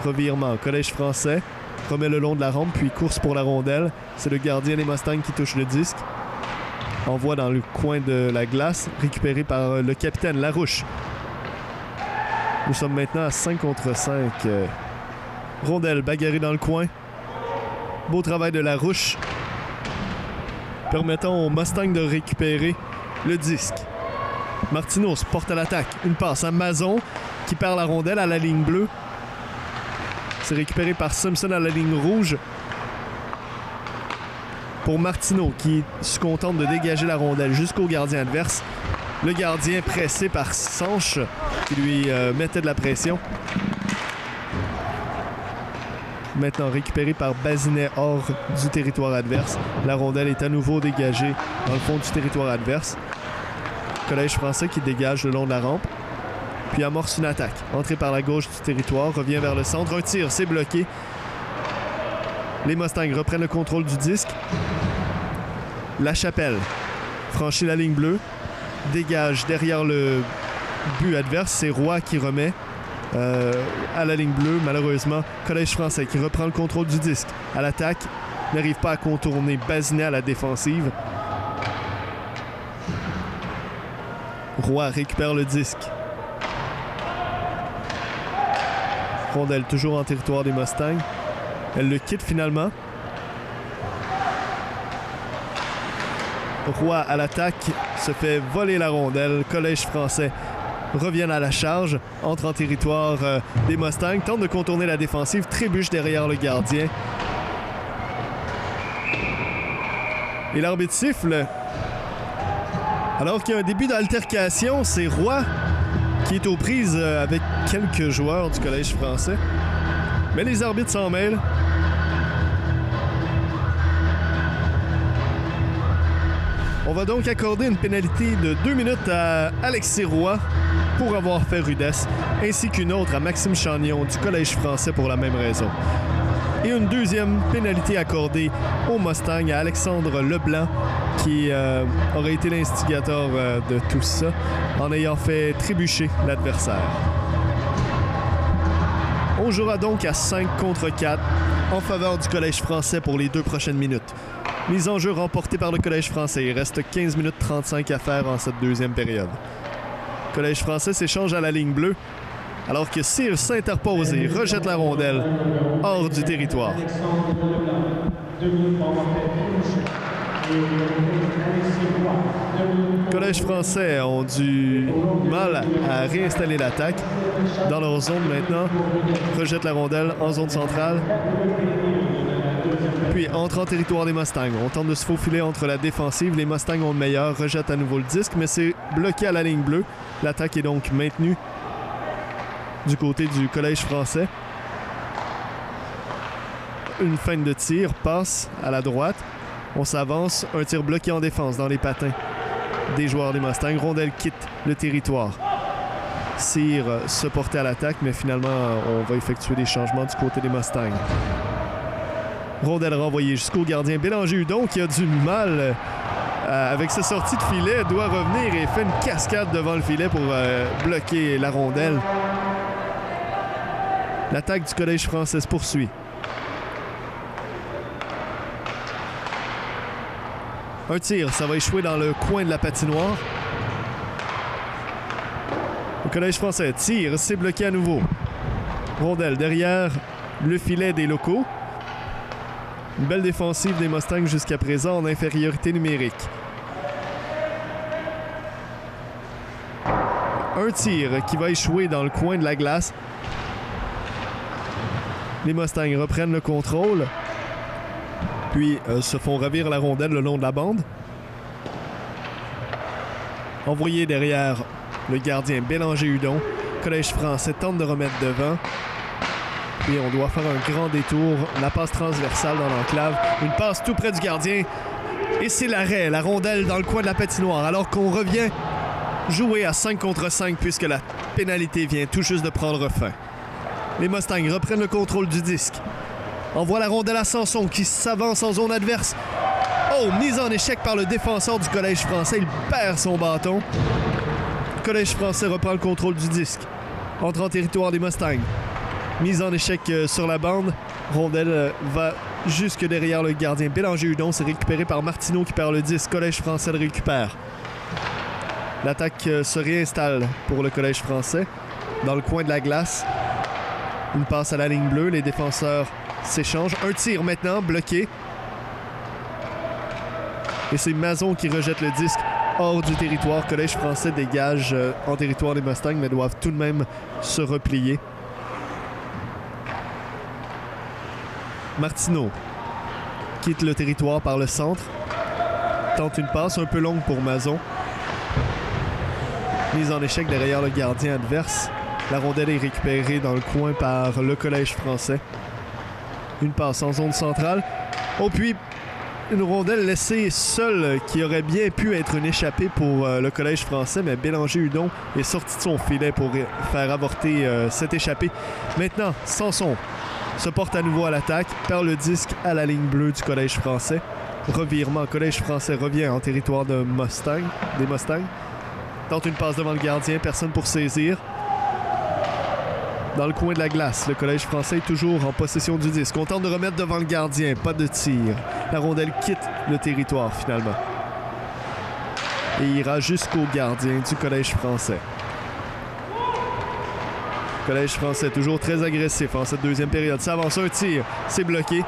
Revirement, Collège français remet le long de la rampe, puis course pour la rondelle. C'est le gardien des Mustangs qui touche le disque. Envoie dans le coin de la glace, récupéré par le capitaine Larouche. Nous sommes maintenant à 5 contre 5. Rondelle bagarrée dans le coin. Beau travail de Larouche, permettant aux Mustangs de récupérer le disque. Martineau se porte à l'attaque. Une passe à Mazon qui perd la rondelle à la ligne bleue. C'est récupéré par Simpson à la ligne rouge. Pour Martineau qui se contente de dégager la rondelle jusqu'au gardien adverse. Le gardien pressé par Sanche qui lui mettait de la pression. Maintenant récupéré par Bazinet hors du territoire adverse. La rondelle est à nouveau dégagée dans le fond du territoire adverse. Collège français qui dégage le long de la rampe. Puis amorce une attaque. Entrée par la gauche du territoire, revient vers le centre. Un tir, c'est bloqué. Les Mustangs reprennent le contrôle du disque. La Chapelle franchit la ligne bleue. Dégage derrière le but adverse. C'est Roy qui remet à la ligne bleue. Malheureusement, Collège français qui reprend le contrôle du disque. À l'attaque, n'arrive pas à contourner Bazinet à la défensive. Roy récupère le disque. Rondelle toujours en territoire des Mustangs. Elle le quitte finalement. Roy à l'attaque se fait voler la rondelle. Collège français revient à la charge, entre en territoire des Mustangs, tente de contourner la défensive, trébuche derrière le gardien. Et l'arbitre siffle. Alors qu'il y a un début d'altercation, c'est Roy qui est aux prises avec quelques joueurs du Collège français. Mais les arbitres s'en mêlent. On va donc accorder une pénalité de 2 minutes à Alexis Roy pour avoir fait rudesse, ainsi qu'une autre à Maxime Chagnon du Collège français pour la même raison. Et une deuxième pénalité accordée au Mustang à Alexandre Leblanc, qui aurait été l'instigateur de tout ça, en ayant fait trébucher l'adversaire. On jouera donc à 5 contre 4 en faveur du Collège français pour les 2 prochaines minutes. Mise en jeu remportée par le Collège français. Il reste 15 minutes 35 à faire en cette deuxième période. Collège français s'échange à la ligne bleue, alors que Cyr s'interpose et rejette la rondelle hors du territoire. Collège français ont du mal à réinstaller l'attaque dans leur zone maintenant. Rejette la rondelle en zone centrale. Puis entre en territoire des Mustangs. On tente de se faufiler entre la défensive. Les Mustangs ont le meilleur, rejettent à nouveau le disque, mais c'est bloqué à la ligne bleue. L'attaque est donc maintenue du côté du Collège français. Une feinte de tir, passe à la droite. On s'avance, un tir bloqué en défense dans les patins des joueurs des Mustangs. Rondelle quitte le territoire. Cyr se portait à l'attaque, mais finalement, on va effectuer des changements du côté des Mustangs. Rondelle renvoyée jusqu'au gardien Bélanger-Hudon qui a du mal avec sa sortie de filet, doit revenir et fait une cascade devant le filet pour bloquer la rondelle. L'attaque du Collège français se poursuit. Un tir, ça va échouer dans le coin de la patinoire. Le Collège français tire, c'est bloqué à nouveau. Rondelle derrière le filet des locaux. Une belle défensive des Mustangs jusqu'à présent en infériorité numérique. Un tir qui va échouer dans le coin de la glace. Les Mustangs reprennent le contrôle, puis se font ravir la rondelle le long de la bande. Envoyé derrière le gardien Bélanger-Hudon. Collège français tente de remettre devant. Puis on doit faire un grand détour. La passe transversale dans l'enclave. Une passe tout près du gardien. Et c'est l'arrêt, la rondelle dans le coin de la patinoire. Alors qu'on revient jouer à 5 contre 5 puisque la pénalité vient tout juste de prendre fin. Les Mustangs reprennent le contrôle du disque. Envoie la rondelle à Sanson qui s'avance en zone adverse. Oh, mise en échec par le défenseur du Collège français. Il perd son bâton. Le Collège français reprend le contrôle du disque. Entre en territoire des Mustangs. Mise en échec sur la bande. Rondelle va jusque derrière le gardien Bélanger-Hudon. C'est récupéré par Martineau qui perd le disque. Collège français le récupère. L'attaque se réinstalle pour le Collège français. Dans le coin de la glace. Une passe à la ligne bleue. Les défenseurs s'échangent. Un tir maintenant, bloqué. Et c'est Mazon qui rejette le disque hors du territoire. Collège français dégage en territoire des Mustangs, mais doivent tout de même se replier. Martineau quitte le territoire par le centre. Tente une passe un peu longue pour Mazon. Mise en échec derrière le gardien adverse. La rondelle est récupérée dans le coin par le Collège français. Une passe en zone centrale. Oh, puis une rondelle laissée seule qui aurait bien pu être une échappée pour le Collège français, mais Bélanger-Hudon est sorti de son filet pour faire avorter cette échappée. Maintenant, Sanson se porte à nouveau à l'attaque, perd le disque à la ligne bleue du Collège français. Revirement, Collège français revient en territoire des Mustangs. Tente une passe devant le gardien, personne pour saisir. Dans le coin de la glace, le Collège français est toujours en possession du disque. On tente de remettre devant le gardien, pas de tir. La rondelle quitte le territoire finalement. et ira jusqu'au gardien du Collège français. Collège français toujours très agressif en cette deuxième période. Ça avance, un tir, c'est bloqué.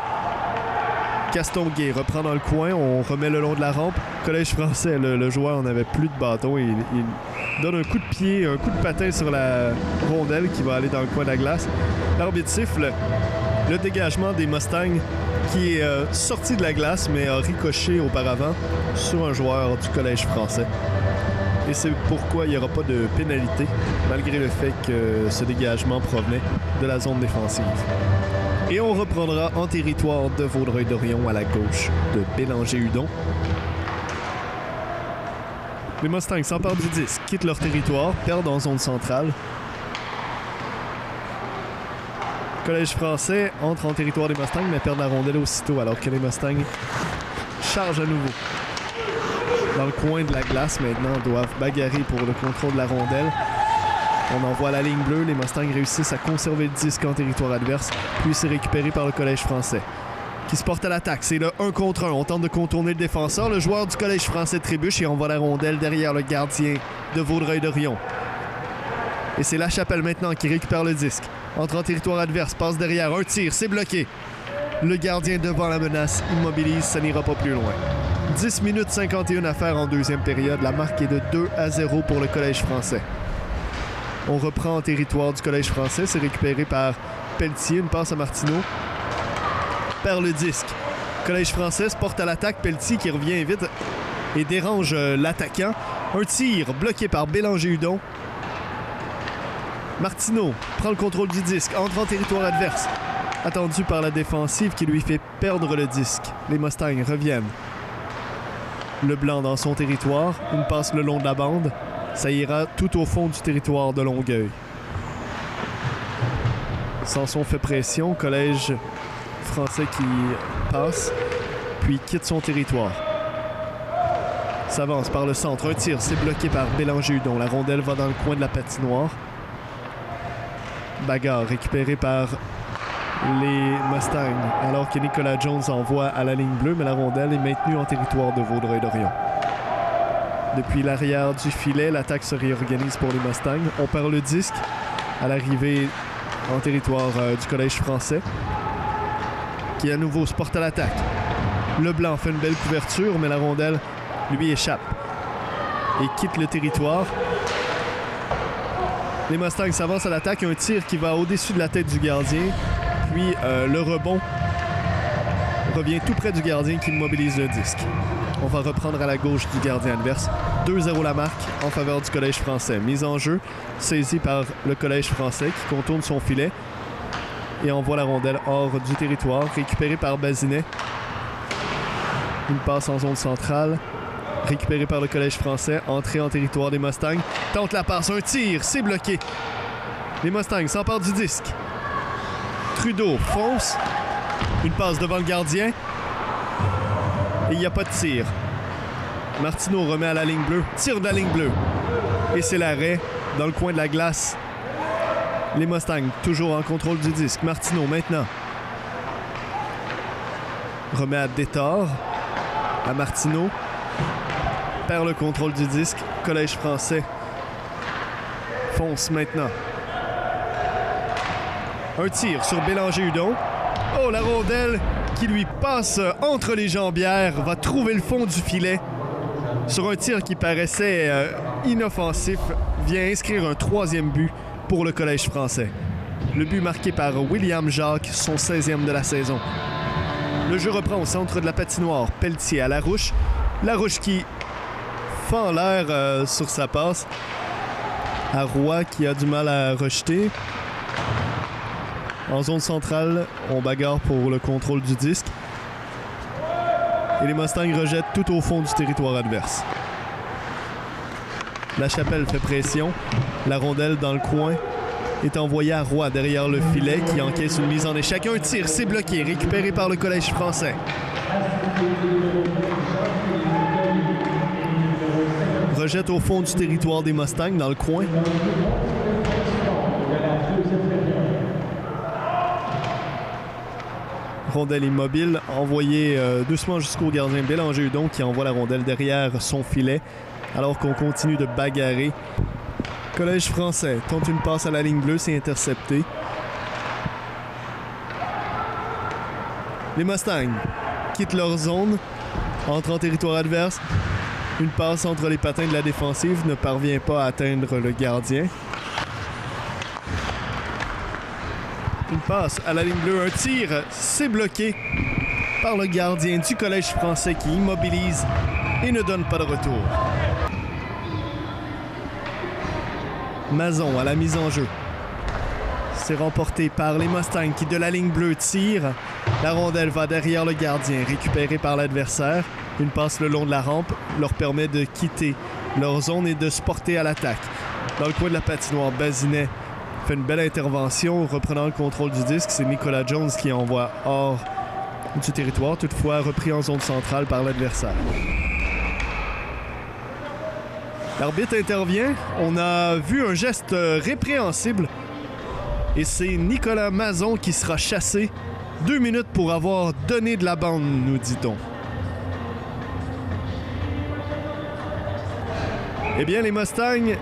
Castonguay reprend dans le coin, on remet le long de la rampe. Collège français, le joueur n'avait plus de bâton. Il donne un coup de pied, un coup de patin sur la rondelle qui va aller dans le coin de la glace. L'arbitre siffle le dégagement des Mustangs qui est sorti de la glace mais a ricoché auparavant sur un joueur du Collège français. Et c'est pourquoi il n'y aura pas de pénalité, malgré le fait que ce dégagement provenait de la zone défensive. Et on reprendra en territoire de Vaudreuil-Dorion à la gauche de Bélanger-Hudon. Les Mustangs s'emparent du disque, quittent leur territoire, perdent en zone centrale. Collège français entre en territoire des Mustangs, mais perdent la rondelle aussitôt, alors que les Mustangs chargent à nouveau. Dans le coin de la glace, maintenant, doivent bagarrer pour le contrôle de la rondelle. On envoie la ligne bleue. Les Mustangs réussissent à conserver le disque en territoire adverse, puis c'est récupéré par le Collège français, qui se porte à l'attaque. C'est le 1 contre 1. On tente de contourner le défenseur. Le joueur du Collège français trébuche et envoie la rondelle derrière le gardien de Vaudreuil-Dorion. Et c'est Lachapelle maintenant qui récupère le disque. Entre en territoire adverse, passe derrière. Un tir, c'est bloqué. Le gardien devant la menace immobilise, ça n'ira pas plus loin. 10 minutes 51 à faire en deuxième période. La marque est de 2-0 pour le Collège français. On reprend en territoire du Collège français. C'est récupéré par Pelletier. Une passe à Martineau. Perd le disque. Collège français se porte à l'attaque. Pelletier qui revient vite et dérange l'attaquant. Un tir bloqué par Bélanger-Hudon. Martineau prend le contrôle du disque. Entre en territoire adverse. Attendu par la défensive qui lui fait perdre le disque. Les Mustangs reviennent. Le blanc dans son territoire. Une passe le long de la bande. Ça ira tout au fond du territoire de Longueuil. Sanson fait pression. Collège français qui passe, puis quitte son territoire. S'avance par le centre. Un tir, c'est bloqué par Bélanger-Hudon. La rondelle va dans le coin de la patinoire. Bagarre récupérée par les Mustangs, alors que Nicolas Jones envoie à la ligne bleue, mais la rondelle est maintenue en territoire de Vaudreuil-Dorion. Depuis l'arrière du filet, l'attaque se réorganise pour les Mustangs. On perd le disque à l'arrivée en territoire du Collège français, qui à nouveau se porte à l'attaque. Leblanc fait une belle couverture, mais la rondelle lui échappe et quitte le territoire. Les Mustangs s'avancent à l'attaque. Un tir qui va au-dessus de la tête du gardien. Puis le rebond revient tout près du gardien qui immobilise le disque. On va reprendre à la gauche du gardien adverse. 2-0 la marque en faveur du Collège français. Mise en jeu, saisie par le Collège français qui contourne son filet et envoie la rondelle hors du territoire. Récupérée par Bazinet. Une passe en zone centrale. Récupérée par le Collège français. Entrée en territoire des Mustangs. Tente la passe. Un tir. C'est bloqué. Les Mustangs s'emparent du disque. Trudeau fonce. Une passe devant le gardien. Et il n'y a pas de tir. Martineau remet à la ligne bleue. Tire de la ligne bleue. Et c'est l'arrêt dans le coin de la glace. Les Mustangs toujours en contrôle du disque. Martineau maintenant. Remet à Détard. À Martineau. Perd le contrôle du disque. Collège français fonce maintenant. Un tir sur Bélanger-Hudon. Oh, la rondelle qui lui passe entre les jambières va trouver le fond du filet. Sur un tir qui paraissait inoffensif, vient inscrire un 3e but pour le Collège français. Le but marqué par William Jacques, son 16e de la saison. Le jeu reprend au centre de la patinoire. Pelletier à Larouche. Larouche qui fend l'air sur sa passe. À Roy qui a du mal à rejeter. En zone centrale, on bagarre pour le contrôle du disque. Et les Mustangs rejettent tout au fond du territoire adverse. Lachapelle fait pression. La rondelle dans le coin est envoyée à Roy derrière le filet qui encaisse une mise en échec. Un tir, c'est bloqué, récupéré par le Collège français. Rejette au fond du territoire des Mustangs dans le coin. Rondelle immobile, envoyée doucement jusqu'au gardien Bélanger-Hudon qui envoie la rondelle derrière son filet. alors qu'on continue de bagarrer. Collège français tente une passe à la ligne bleue, c'est intercepté. Les Mustangs quittent leur zone, entrent en territoire adverse. Une passe entre les patins de la défensive ne parvient pas à atteindre le gardien. Une passe à la ligne bleue, un tir, c'est bloqué par le gardien du Collège français qui immobilise et ne donne pas de retour. Mazon à la mise en jeu. C'est remporté par les Mustangs qui, de la ligne bleue, tirent. La rondelle va derrière le gardien, récupérée par l'adversaire. Une passe le long de la rampe leur permet de quitter leur zone et de se porter à l'attaque. Dans le coin de la patinoire, Bazinet fait une belle intervention, reprenant le contrôle du disque. C'est Nicolas Jones qui envoie hors du territoire, toutefois repris en zone centrale par l'adversaire. L'arbitre intervient. On a vu un geste répréhensible. Et c'est Nicolas Mazon qui sera chassé. 2 minutes pour avoir donné de la bande, nous dit-on. Eh bien, les Mustangs,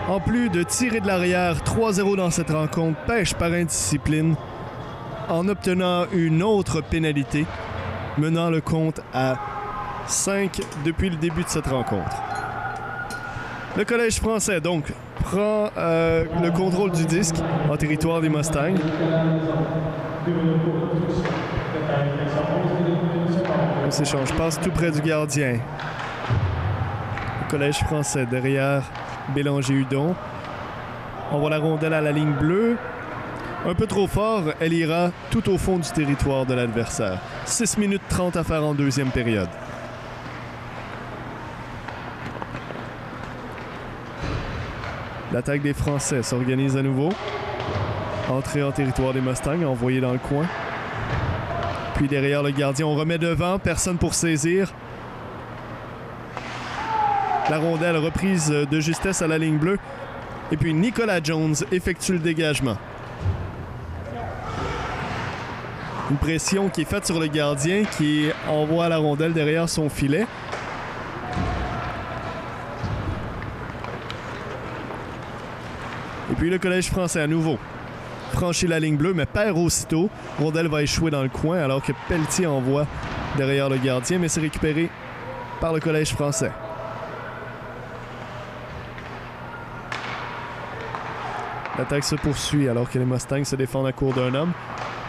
en plus de tirer de l'arrière 3-0 dans cette rencontre, pêchent par indiscipline en obtenant une autre pénalité, menant le compte à 5 depuis le début de cette rencontre. Le Collège français, donc, prend le contrôle du disque en territoire des Mustangs. On s'échange, passe tout près du gardien. Le Collège français derrière Bélanger-Hudon. On voit la rondelle à la ligne bleue. Un peu trop fort, elle ira tout au fond du territoire de l'adversaire. 6 minutes 30 à faire en deuxième période. L'attaque des Français s'organise à nouveau. Entrée en territoire des Mustangs, envoyé dans le coin. Puis derrière le gardien, on remet devant, personne pour saisir. La rondelle reprise de justesse à la ligne bleue. Et puis Nicolas Jones effectue le dégagement. Une pression qui est faite sur le gardien qui envoie la rondelle derrière son filet. Et puis le Collège français à nouveau franchit la ligne bleue, mais perd aussitôt. Rondelle va échouer dans le coin alors que Pelletier envoie derrière le gardien, mais c'est récupéré par le Collège français. L'attaque se poursuit alors que les Mustangs se défendent à court d'un homme.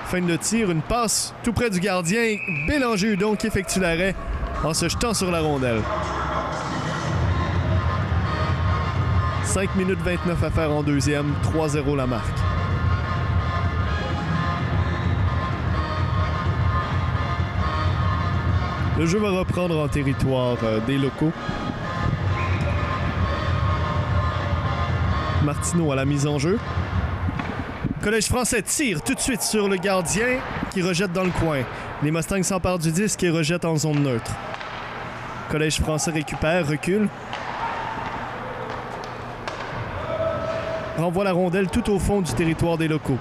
Fin de tir, une passe tout près du gardien. Bélanger-Hudon qui effectue l'arrêt en se jetant sur la rondelle. 5 minutes 29 à faire en deuxième, 3-0 la marque. Le jeu va reprendre en territoire des locaux. Martineau à la mise en jeu. Collège français tire tout de suite sur le gardien qui rejette dans le coin. Les Mustangs s'emparent du disque et rejettent en zone neutre. Collège français récupère, recule. Renvoie la rondelle tout au fond du territoire des locaux.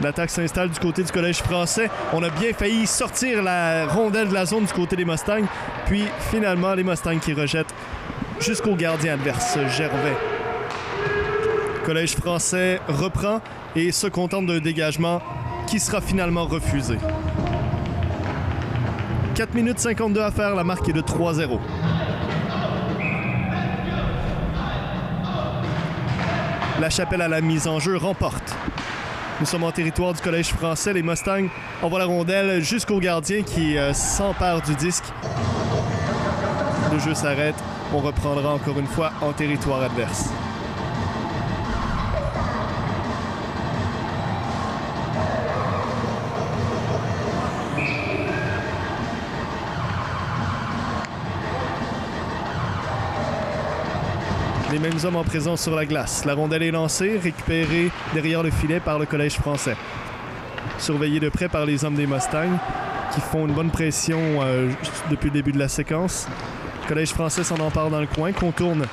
L'attaque s'installe du côté du Collège français. On a bien failli sortir la rondelle de la zone du côté des Mustangs. Puis finalement, les Mustangs qui rejettent jusqu'au gardien adverse, Gervais. Collège français reprend et se contente d'un dégagement qui sera finalement refusé. 4 minutes 52 à faire, la marque est de 3-0. La Chapelle à la mise en jeu remporte. Nous sommes en territoire du Collège français. Les Mustangs envoient la rondelle jusqu'au gardien qui s'empare du disque. Le jeu s'arrête. On reprendra encore une fois en territoire adverse. Les mêmes hommes en présence sur la glace. La rondelle est lancée, récupérée derrière le filet par le Collège français. Surveillé de près par les hommes des Mustangs qui font une bonne pression depuis le début de la séquence. Le Collège français s'en empare dans le coin, contourne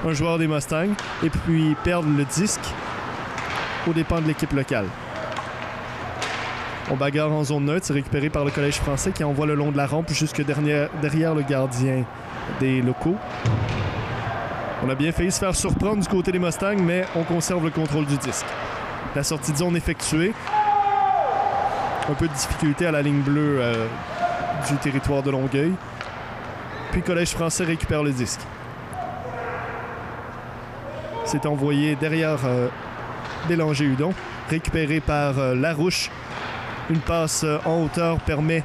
un joueur des Mustangs et puis perdent le disque aux dépens de l'équipe locale. On bagarre en zone neutre, c'est récupéré par le Collège français qui envoie le long de la rampe jusque derrière le gardien des locaux. On a bien failli se faire surprendre du côté des Mustangs, mais on conserve le contrôle du disque. La sortie de zone effectuée. Un peu de difficulté à la ligne bleue du territoire de Longueuil. Puis Collège français récupère le disque. C'est envoyé derrière Bélanger-Hudon, récupéré par Larouche. Une passe en hauteur permet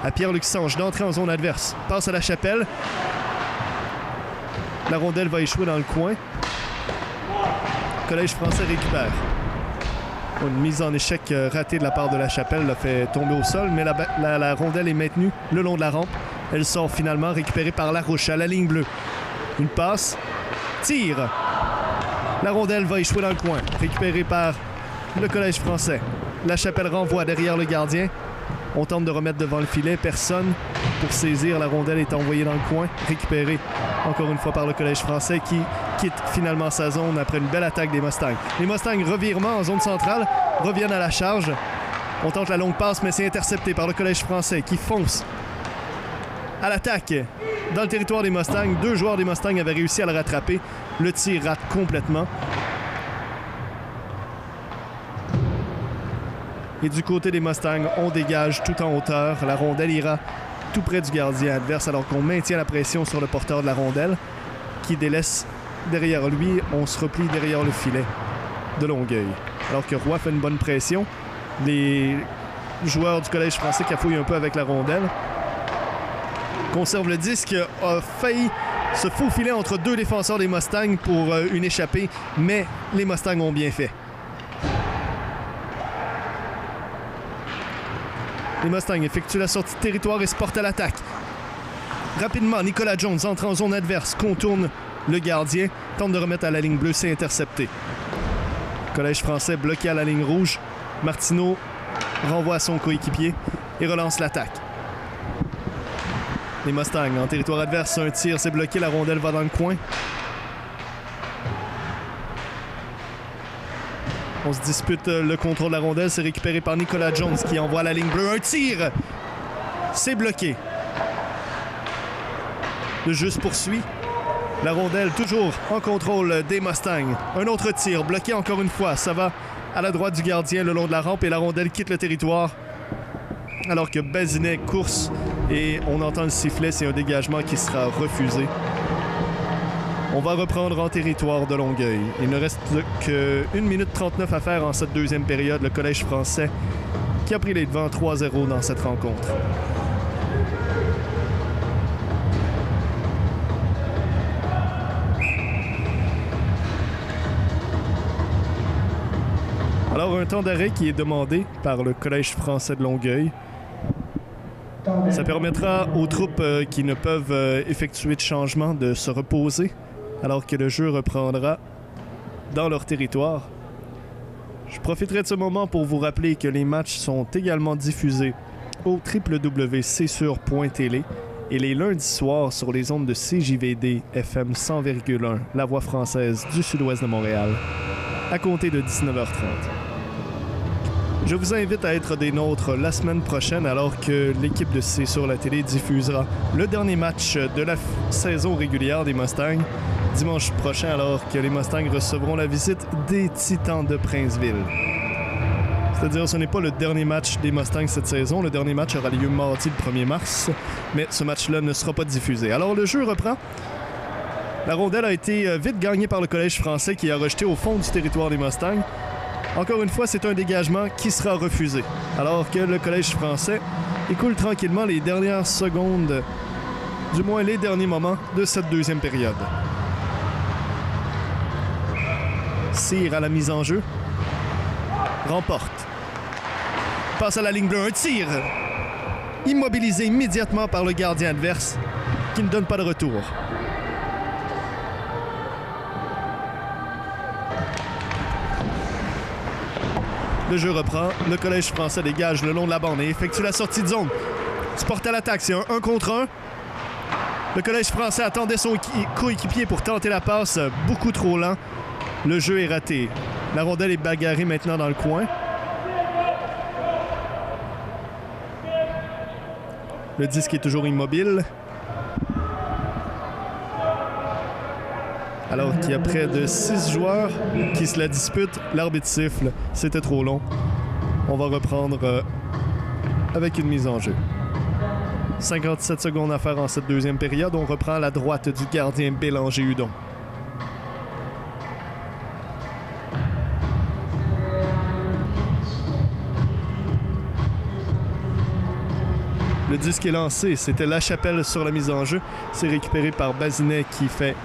à Pierre-Luc Sange d'entrer en zone adverse. Passe à la Chapelle. La rondelle va échouer dans le coin. Collège français récupère. Une mise en échec ratée de la part de la Chapelle l'a fait tomber au sol, mais la rondelle est maintenue le long de la rampe. Elle sort finalement, récupérée par Larouche à la ligne bleue. Une passe. Tire. La rondelle va échouer dans le coin, récupérée par le Collège français. La Chapelle renvoie derrière le gardien. On tente de remettre devant le filet. Personne pour saisir. La rondelle est envoyée dans le coin, récupérée encore une fois par le Collège français qui quitte finalement sa zone après une belle attaque des Mustangs. Les Mustangs, revirement en zone centrale, reviennent à la charge. On tente la longue passe, mais c'est intercepté par le Collège français qui fonce à l'attaque dans le territoire des Mustangs. 2 joueurs des Mustangs avaient réussi à le rattraper. Le tir rate complètement. Et du côté des Mustangs, on dégage tout en hauteur. La rondelle ira tout près du gardien adverse alors qu'on maintient la pression sur le porteur de la rondelle qui délaisse derrière lui. On se replie derrière le filet de Longueuil. Alors que Roy fait une bonne pression. Les joueurs du Collège français cafouillent un peu avec la rondelle. Conserve le disque, a failli se faufiler entre 2 défenseurs des Mustangs pour une échappée, mais les Mustangs ont bien fait. Les Mustangs effectuent la sortie de territoire et se portent à l'attaque. Rapidement, Nicolas Jones entre en zone adverse, contourne le gardien, tente de remettre à la ligne bleue, c'est intercepté. Collège français bloqué à la ligne rouge. Martineau renvoie à son coéquipier et relance l'attaque. Les Mustangs en territoire adverse, un tir, c'est bloqué, la rondelle va dans le coin. On se dispute le contrôle de la rondelle. C'est récupéré par Nicolas Jones qui envoie la ligne bleue. Un tir! C'est bloqué. Le jeu se poursuit. La rondelle toujours en contrôle des Mustangs. Un autre tir bloqué encore une fois. Ça va à la droite du gardien le long de la rampe et la rondelle quitte le territoire. Alors que Bazinet course et on entend le sifflet. C'est un dégagement qui sera refusé. On va reprendre en territoire de Longueuil. Il ne reste que 1 minute 39 à faire en cette deuxième période. Le Collège français qui a pris les devants 3-0 dans cette rencontre. Alors, un temps d'arrêt qui est demandé par le Collège français de Longueuil. Ça permettra aux troupes qui ne peuvent effectuer de changement de se reposer alors que le jeu reprendra dans leur territoire. Je profiterai de ce moment pour vous rappeler que les matchs sont également diffusés au www.csur.tv et les lundis soirs sur les ondes de CJVD FM 100,1, la voix française du sud-ouest de Montréal, à compter de 19h30. Je vous invite à être des nôtres la semaine prochaine alors que l'équipe de C'est sur la télé diffusera le dernier match de la saison régulière des Mustangs dimanche prochain alors que les Mustangs recevront la visite des Titans de Princeville. C'est-à-dire ce n'est pas le dernier match des Mustangs cette saison. Le dernier match aura lieu mardi le 1er mars, mais ce match-là ne sera pas diffusé. Alors le jeu reprend. La rondelle a été vite gagnée par le Collège français qui a rejeté au fond du territoire des Mustangs. Encore une fois, c'est un dégagement qui sera refusé. Alors que le Collège français écoule tranquillement les dernières secondes, du moins les derniers moments de cette deuxième période. Cyr à la mise en jeu. Remporte. Passe à la ligne bleue. Un tir. Immobilisé immédiatement par le gardien adverse qui ne donne pas de retour. Le jeu reprend. Le Collège français dégage le long de la bande et effectue la sortie de zone. Se porte à l'attaque. C'est un 1 contre 1. Le Collège français attendait son coéquipier pour tenter la passe. Beaucoup trop lent. Le jeu est raté. La rondelle est bagarrée maintenant dans le coin. Le disque est toujours immobile. Alors qu'il y a près de 6 joueurs qui se la disputent, l'arbitre siffle. C'était trop long. On va reprendre avec une mise en jeu. 57 secondes à faire en cette deuxième période. On reprend à la droite du gardien Bélanger-Hudon. Le disque est lancé. C'était Lachapelle sur la mise en jeu. C'est récupéré par Bazinet qui fait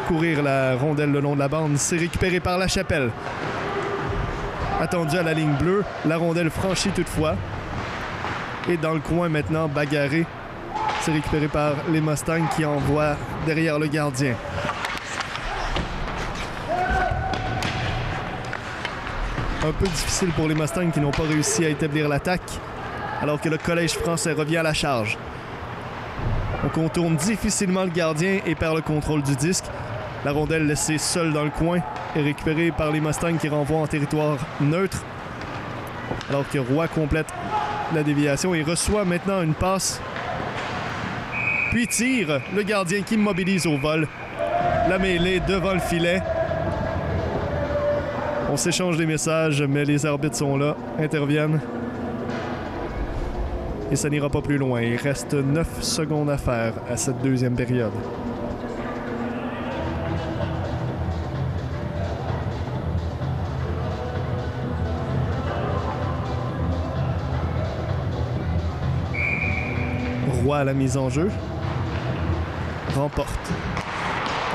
courir la rondelle le long de la bande. C'est récupéré par Lachapelle. Attendu à la ligne bleue. La rondelle franchit toutefois. Et dans le coin maintenant, bagarré. C'est récupéré par les Mustangs qui envoient derrière le gardien. Un peu difficile pour les Mustangs qui n'ont pas réussi à établir l'attaque. Alors que le Collège français revient à la charge. On contourne difficilement le gardien et perd le contrôle du disque. La rondelle laissée seule dans le coin est récupérée par les Mustangs qui renvoient en territoire neutre. Alors que Roy complète la déviation et reçoit maintenant une passe. Puis tire, le gardien qui immobilise au vol. La mêlée devant le filet. On s'échange des messages, mais les arbitres sont là, interviennent. Et ça n'ira pas plus loin. Il reste 9 secondes à faire à cette deuxième période. Roy à la mise en jeu. Remporte.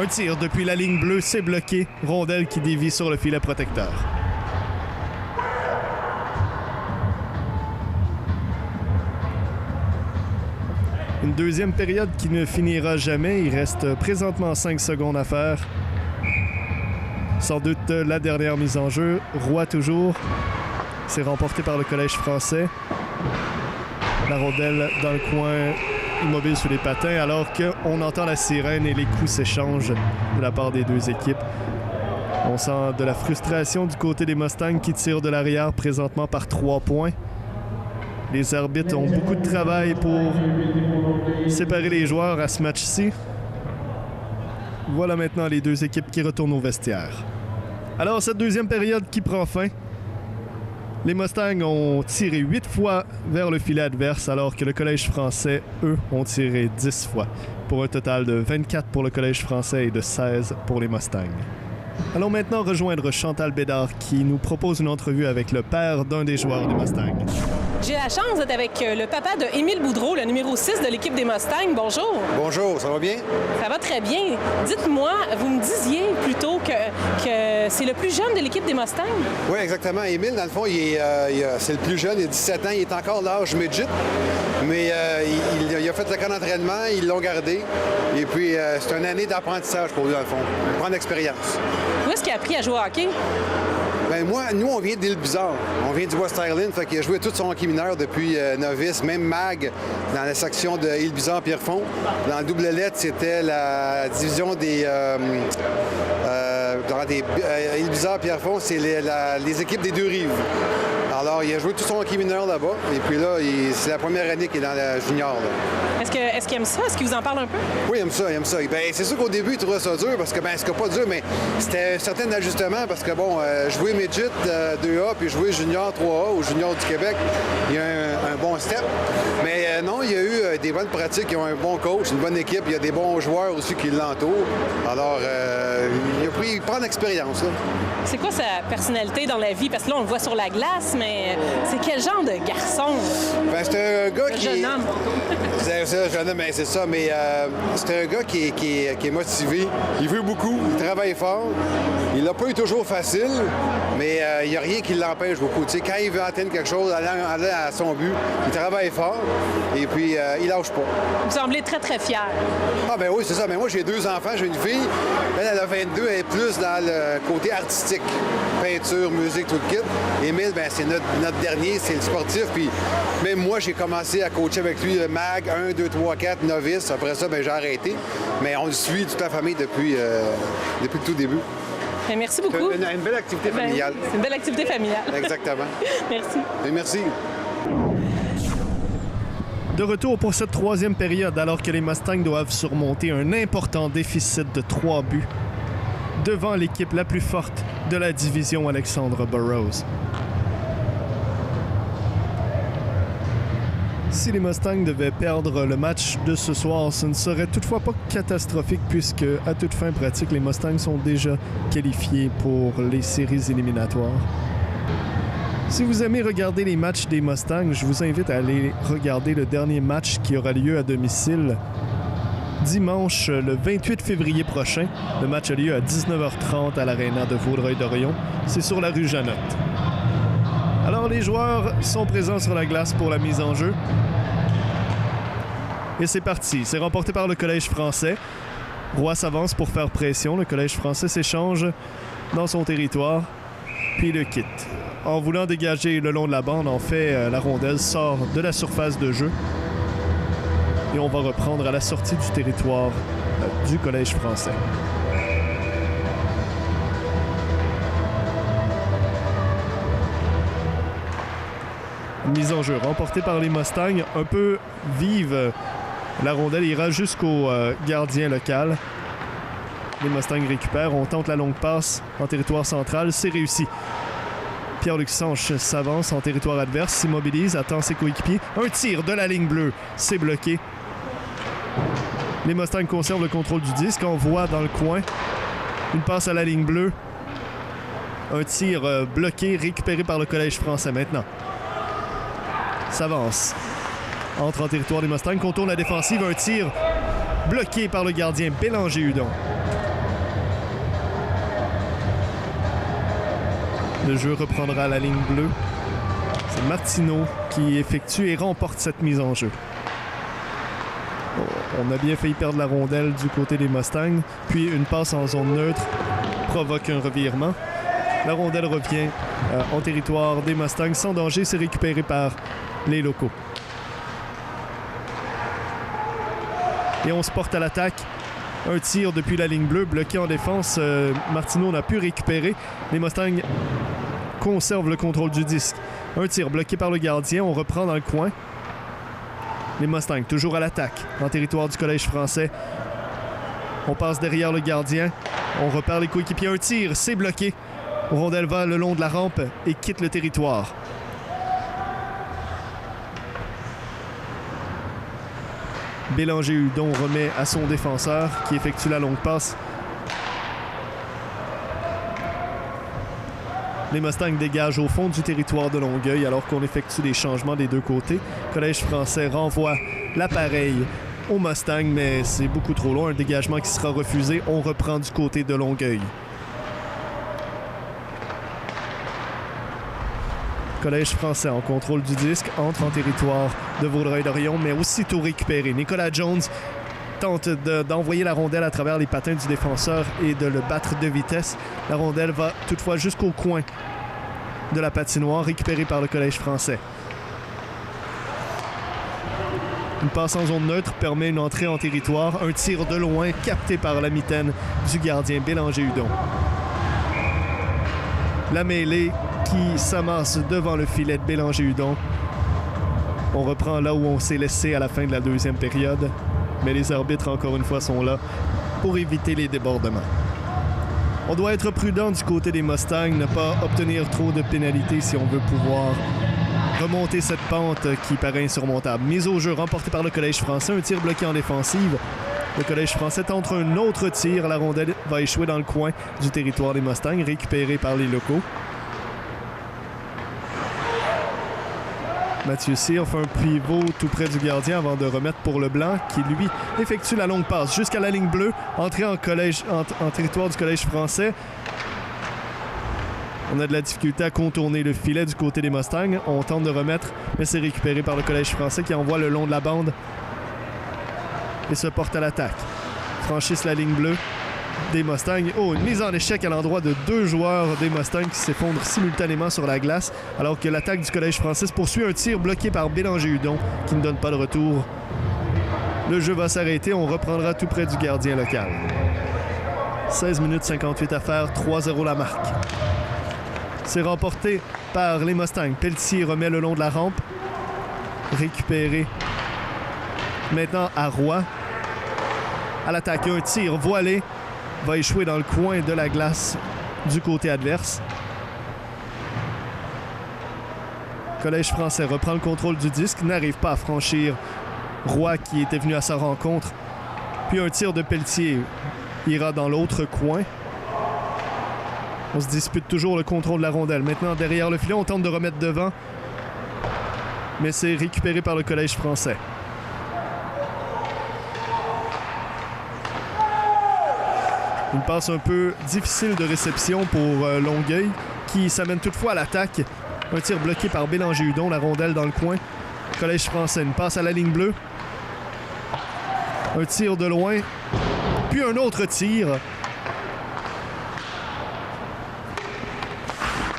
Un tir depuis la ligne bleue, c'est bloqué. Rondelle qui dévie sur le filet protecteur. Une deuxième période qui ne finira jamais. Il reste présentement 5 secondes à faire. Sans doute la dernière mise en jeu. Roy toujours. C'est remporté par le Collège français. La rondelle dans le coin, immobile sous les patins, alors qu'on entend la sirène et les coups s'échangent de la part des deux équipes. On sent de la frustration du côté des Mustangs qui tirent de l'arrière présentement par 3 points. Les arbitres ont beaucoup de travail pour séparer les joueurs à ce match-ci. Voilà maintenant les deux équipes qui retournent au vestiaire. Alors, cette deuxième période qui prend fin. Les Mustangs ont tiré 8 fois vers le filet adverse, alors que le Collège français, eux, ont tiré 10 fois, pour un total de 24 pour le Collège français et de 16 pour les Mustangs. Allons maintenant rejoindre Chantal Bédard qui nous propose une entrevue avec le père d'un des joueurs des Mustangs. J'ai la chance d'être avec le papa de Émile Boudreau, le numéro 6 de l'équipe des Mustangs. Bonjour. Bonjour, ça va bien? Ça va très bien. Dites-moi, vous me disiez plutôt que c'est le plus jeune de l'équipe des Mustangs? Oui, exactement. Émile, dans le fond, c'est le plus jeune, il a 17 ans, il est encore l'âge midget, mais il a fait le camp d'entraînement, ils l'ont gardé, et puis c'est une année d'apprentissage pour lui, dans le fond, prendre l'expérience. Où est-ce qu'il a appris à jouer au hockey? Ben nous, on vient d'Île-Bizarre. On vient du West Island, fait qu'il a joué tout son hockey mineur depuis novice. Même Mag, dans la section de Île-Bizarre-Pierrefonds. Dans le double lettre, c'était la division des... Île-Bizarre-Pierrefonds, c'est les équipes des deux rives. Alors, il a joué tout son hockey mineur là-bas. Et puis là, c'est la première année qu'il est dans la junior. Là. Est-ce qu'il aime ça? Est-ce qu'il vous en parle un peu? Oui, il aime ça, il aime ça. Ben, c'est sûr qu'au début, il trouvait ça dur parce que, c'est pas dur, mais c'était un certain ajustement parce que, jouer midget 2A puis jouer junior 3A ou junior du Québec, il y a un bon step. Mais non, il y a eu des bonnes pratiques, ils ont un bon coach, une bonne équipe, il y a des bons joueurs aussi qui l'entourent. Alors, il prend l'expérience. Là. C'est quoi sa personnalité dans la vie? Parce que là, on le voit sur la glace, mais c'est quel genre de garçon? Ben, c'est un gars qui... Jeune homme. C'est ça, mais c'est un gars qui est motivé. Il veut beaucoup, il travaille fort. Il n'a pas eu toujours facile, mais il n'y a rien qui l'empêche beaucoup. Tu sais, quand il veut atteindre quelque chose, aller à son but, il travaille fort et puis il lâche pas. Vous semblez très, très fier. Ah ben oui, c'est ça. Mais moi, j'ai 2 enfants, j'ai une fille. Elle a 22, elle est plus dans le côté artistique. Peinture, musique, tout le kit. Émile, c'est notre dernier, c'est le sportif. Puis même moi, j'ai commencé à coacher avec lui Mag, 1, 2, 3, 4, novice. Après ça, j'ai arrêté. Mais on le suit toute la famille depuis le tout début. Bien, merci beaucoup. Une belle activité familiale. C'est une belle activité familiale. Exactement. Merci. Et merci. De retour pour cette troisième période, alors que les Mustangs doivent surmonter un important déficit de 3 buts devant l'équipe la plus forte de la division Alexandra Burroughs. Si les Mustangs devaient perdre le match de ce soir, ce ne serait toutefois pas catastrophique puisque, à toute fin pratique, les Mustangs sont déjà qualifiés pour les séries éliminatoires. Si vous aimez regarder les matchs des Mustangs, je vous invite à aller regarder le dernier match qui aura lieu à domicile dimanche, le 28 février prochain. Le match a lieu à 19h30 à l'Arena de Vaudreuil-Dorion. C'est sur la rue Janotte. Alors, les joueurs sont présents sur la glace pour la mise en jeu. Et c'est parti. C'est remporté par le Collège français. Roy s'avance pour faire pression. Le Collège français s'échange dans son territoire, puis le quitte. En voulant dégager le long de la bande, en fait, la rondelle sort de la surface de jeu. Et on va reprendre à la sortie du territoire du Collège français. Mise en jeu remportée par les Mustangs, un peu vive. La rondelle ira jusqu'au gardien local. Les Mustangs récupèrent, on tente la longue passe en territoire central, c'est réussi. Pierre-Luc Sanche s'avance en territoire adverse, s'immobilise, attend ses coéquipiers. Un tir de la ligne bleue, c'est bloqué. Les Mustangs conservent le contrôle du disque, on voit dans le coin une passe à la ligne bleue. Un tir bloqué, récupéré par le Collège français maintenant. S'avance. Entre en territoire des Mustangs, contourne la défensive, un tir bloqué par le gardien Bélanger-Hudon. Le jeu reprendra à la ligne bleue. C'est Martineau qui effectue et remporte cette mise en jeu. On a bien failli perdre la rondelle du côté des Mustangs, puis une passe en zone neutre provoque un revirement. La rondelle revient en territoire des Mustangs sans danger, c'est récupéré par les locaux. Et on se porte à l'attaque. Un tir depuis la ligne bleue, bloqué en défense. Martineau n'a pu récupérer. Les Mustangs conservent le contrôle du disque. Un tir bloqué par le gardien. On reprend dans le coin. Les Mustangs toujours à l'attaque en territoire du Collège français. On passe derrière le gardien. On repère les coéquipiers. Un tir, c'est bloqué. Rondelle va le long de la rampe et quitte le territoire. Bélanger-Hudon remet à son défenseur qui effectue la longue passe. Les Mustangs dégagent au fond du territoire de Longueuil alors qu'on effectue des changements des deux côtés. Collège français renvoie l'appareil aux Mustangs, mais c'est beaucoup trop long. Un dégagement qui sera refusé. On reprend du côté de Longueuil. Collège français en contrôle du disque, entre en territoire de Vaudreuil-Dorion, mais aussitôt récupéré. Nicolas Jones tente d'envoyer la rondelle à travers les patins du défenseur et de le battre de vitesse. La rondelle va toutefois jusqu'au coin de la patinoire, récupérée par le Collège français. Une passe en zone neutre permet une entrée en territoire. Un tir de loin capté par la mitaine du gardien Bélanger-Hudon. La mêlée qui s'amasse devant le filet de Bélanger-Hudon. On reprend là où on s'est laissé à la fin de la deuxième période, mais les arbitres, encore une fois, sont là pour éviter les débordements. On doit être prudent du côté des Mustangs, ne pas obtenir trop de pénalités si on veut pouvoir remonter cette pente qui paraît insurmontable. Mise au jeu remportée par le Collège français, un tir bloqué en défensive. Le Collège français tente un autre tir. La rondelle va échouer dans le coin du territoire des Mustangs, récupérée par les locaux. Mathieu Cyr fait un pivot tout près du gardien avant de remettre pour le blanc qui, lui, effectue la longue passe jusqu'à la ligne bleue. Entrée en territoire du Collège français. On a de la difficulté à contourner le filet du côté des Mustangs. On tente de remettre, mais c'est récupéré par le Collège français qui envoie le long de la bande et se porte à l'attaque. Franchissent la ligne bleue des Mustangs. Oh, une mise en échec à l'endroit de deux joueurs des Mustangs qui s'effondrent simultanément sur la glace, alors que l'attaque du Collège français se poursuit. Un tir bloqué par Bélanger-Hudon qui ne donne pas de retour. Le jeu va s'arrêter. On reprendra tout près du gardien local. 16 minutes 58 à faire. 3-0 la marque. C'est remporté par les Mustangs. Pelletier remet le long de la rampe. Récupéré maintenant à Roy. À l'attaque, un tir voilé va échouer dans le coin de la glace du côté adverse. Collège français reprend le contrôle du disque, n'arrive pas à franchir Roy qui était venu à sa rencontre. Puis un tir de Pelletier ira dans l'autre coin. On se dispute toujours le contrôle de la rondelle. Maintenant, derrière le filet, on tente de remettre devant. Mais c'est récupéré par le Collège français. Une passe un peu difficile de réception pour Longueuil, qui s'amène toutefois à l'attaque. Un tir bloqué par Bélanger-Hudon, la rondelle dans le coin. Collège français, une passe à la ligne bleue. Un tir de loin, puis un autre tir.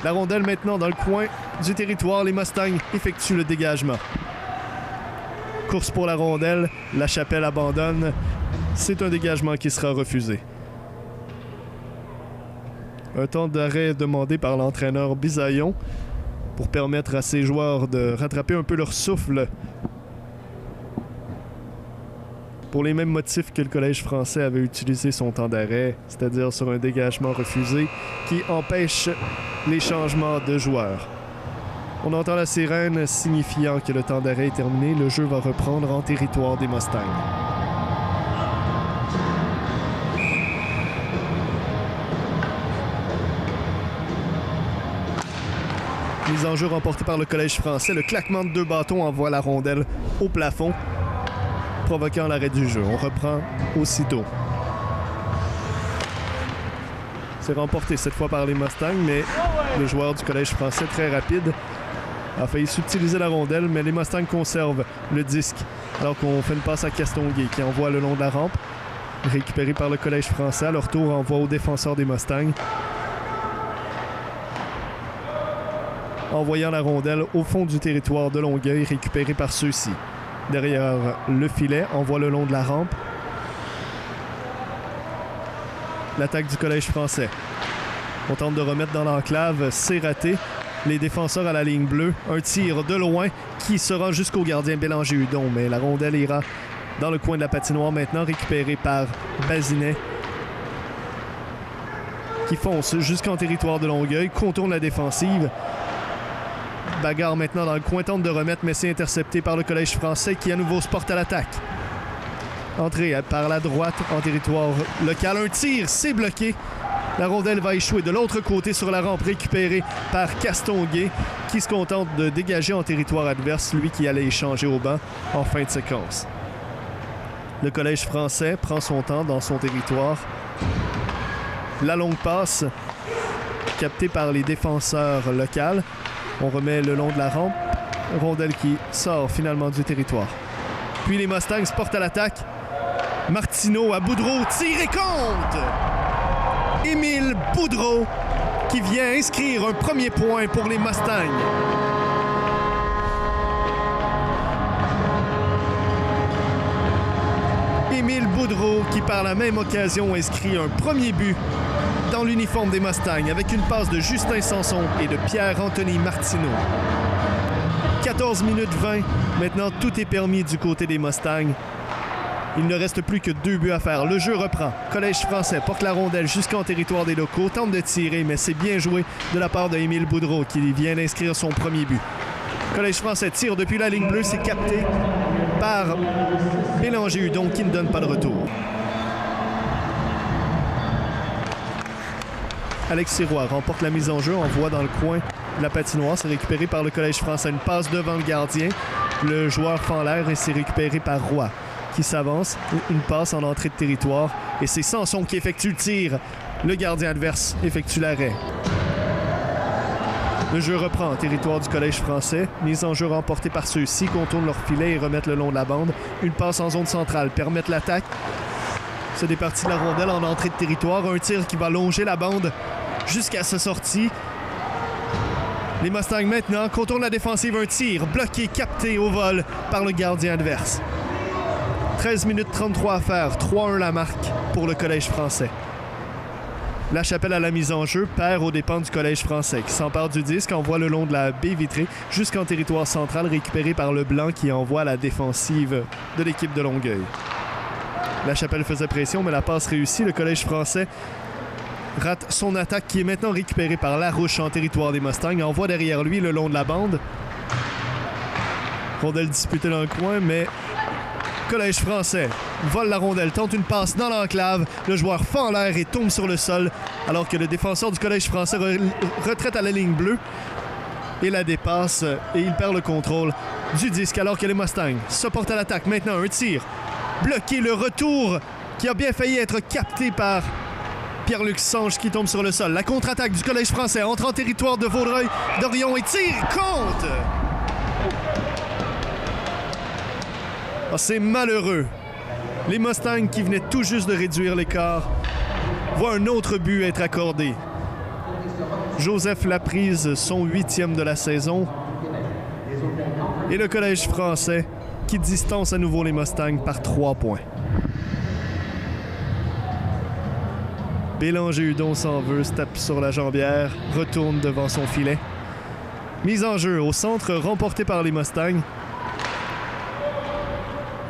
La rondelle maintenant dans le coin du territoire. Les Mustangs effectuent le dégagement. Course pour la rondelle. La Chapelle abandonne. C'est un dégagement qui sera refusé. Un temps d'arrêt demandé par l'entraîneur Bisaillon pour permettre à ses joueurs de rattraper un peu leur souffle. Pour les mêmes motifs que le Collège français avait utilisé son temps d'arrêt, c'est-à-dire sur un dégagement refusé qui empêche les changements de joueurs. On entend la sirène signifiant que le temps d'arrêt est terminé. Le jeu va reprendre en territoire des Mustangs. Mise en jeu remportée par le Collège français. Le claquement de deux bâtons envoie la rondelle au plafond, provoquant l'arrêt du jeu. On reprend aussitôt. C'est remporté cette fois par les Mustangs, mais le joueur du Collège français, très rapide, a failli subtiliser la rondelle, mais les Mustangs conservent le disque, alors qu'on fait une passe à Castonguay qui envoie le long de la rampe, récupéré par le Collège français. À leur tour, envoie au défenseur des Mustangs, envoyant la rondelle au fond du territoire de Longueuil, récupéré par ceux-ci. Derrière le filet, envoie le long de la rampe. L'attaque du Collège français. On tente de remettre dans l'enclave, c'est raté. Les défenseurs à la ligne bleue. Un tir de loin qui se rend jusqu'au gardien Bélanger-Hudon, mais la rondelle ira dans le coin de la patinoire maintenant, récupérée par Bazinet, qui fonce jusqu'en territoire de Longueuil, contourne la défensive. Bagarre maintenant dans le coin, tente de remettre, mais c'est intercepté par le Collège français qui à nouveau se porte à l'attaque. Entrée par la droite en territoire local. Un tir, c'est bloqué. La rondelle va échouer de l'autre côté sur la rampe, récupérée par Castonguay, qui se contente de dégager en territoire adverse, lui qui allait échanger au banc en fin de séquence. Le Collège français prend son temps dans son territoire. La longue passe, captée par les défenseurs locaux. On remet le long de la rampe. Rondelle qui sort finalement du territoire. Puis les Mustangs se portent à l'attaque. Martineau à Boudreau, tir et compte! Émile Boudreau qui vient inscrire un premier point pour les Mustangs. Émile Boudreau qui par la même occasion inscrit un premier but dans l'uniforme des Mustangs avec une passe de Justin Sanson et de Pierre-Anthony Martineau. 14 minutes 20. Maintenant, tout est permis du côté des Mustangs. Il ne reste plus que 2 buts à faire. Le jeu reprend. Collège français porte la rondelle jusqu'en territoire des locaux. Tente de tirer, mais c'est bien joué de la part de Émile Boudreau qui vient d'inscrire son premier but. Collège français tire depuis la ligne bleue. C'est capté par Bélanger-Hudon qui ne donne pas de retour. Alexis Roy remporte la mise en jeu, envoie dans le coin de la patinoire. C'est récupéré par le Collège français. Une passe devant le gardien. Le joueur fend l'air et c'est récupéré par Roy qui s'avance. Une passe en entrée de territoire. Et c'est Sanson qui effectue le tir. Le gardien adverse effectue l'arrêt. Le jeu reprend en territoire du Collège français. Mise en jeu remportée par ceux-ci. Contournent leur filet et remettent le long de la bande. Une passe en zone centrale. Permettent l'attaque. Se départit de la rondelle en entrée de territoire. Un tir qui va longer la bande jusqu'à sa sortie. Les Mustangs maintenant contournent la défensive. Un tir bloqué, capté au vol par le gardien adverse. 13 minutes 33 à faire. 3-1 la marque pour le Collège français. La Chapelle à la mise en jeu perd aux dépens du Collège français qui s'empare du disque, envoie le long de la baie vitrée jusqu'en territoire central récupéré par Leblanc qui envoie la défensive de l'équipe de Longueuil. La Chapelle faisait pression, mais la passe réussit. Le Collège français rate son attaque qui est maintenant récupérée par Larouche en territoire des Mustangs. Envoie derrière lui le long de la bande. Rondelle disputée dans le coin, mais Collège français vole la rondelle, tente une passe dans l'enclave. Le joueur fend en l'air et tombe sur le sol, alors que le défenseur du Collège français retraite à la ligne bleue et la dépasse. Et il perd le contrôle du disque, alors que les Mustangs se portent à l'attaque. Maintenant, un tir bloqué, le retour qui a bien failli être capté par Pierre-Luc Sange qui tombe sur le sol. La contre-attaque du Collège français entre en territoire de Vaudreuil. Dorion et tire compte! Oh, c'est malheureux. Les Mustangs, qui venaient tout juste de réduire l'écart, voient un autre but être accordé. Joseph Laprise, son 8e de la saison. Et le Collège français qui distance à nouveau les Mustangs par 3 points. Bélanger-Hudon s'en veut, se tape sur la jambière, retourne devant son filet. Mise en jeu au centre, remportée par les Mustangs.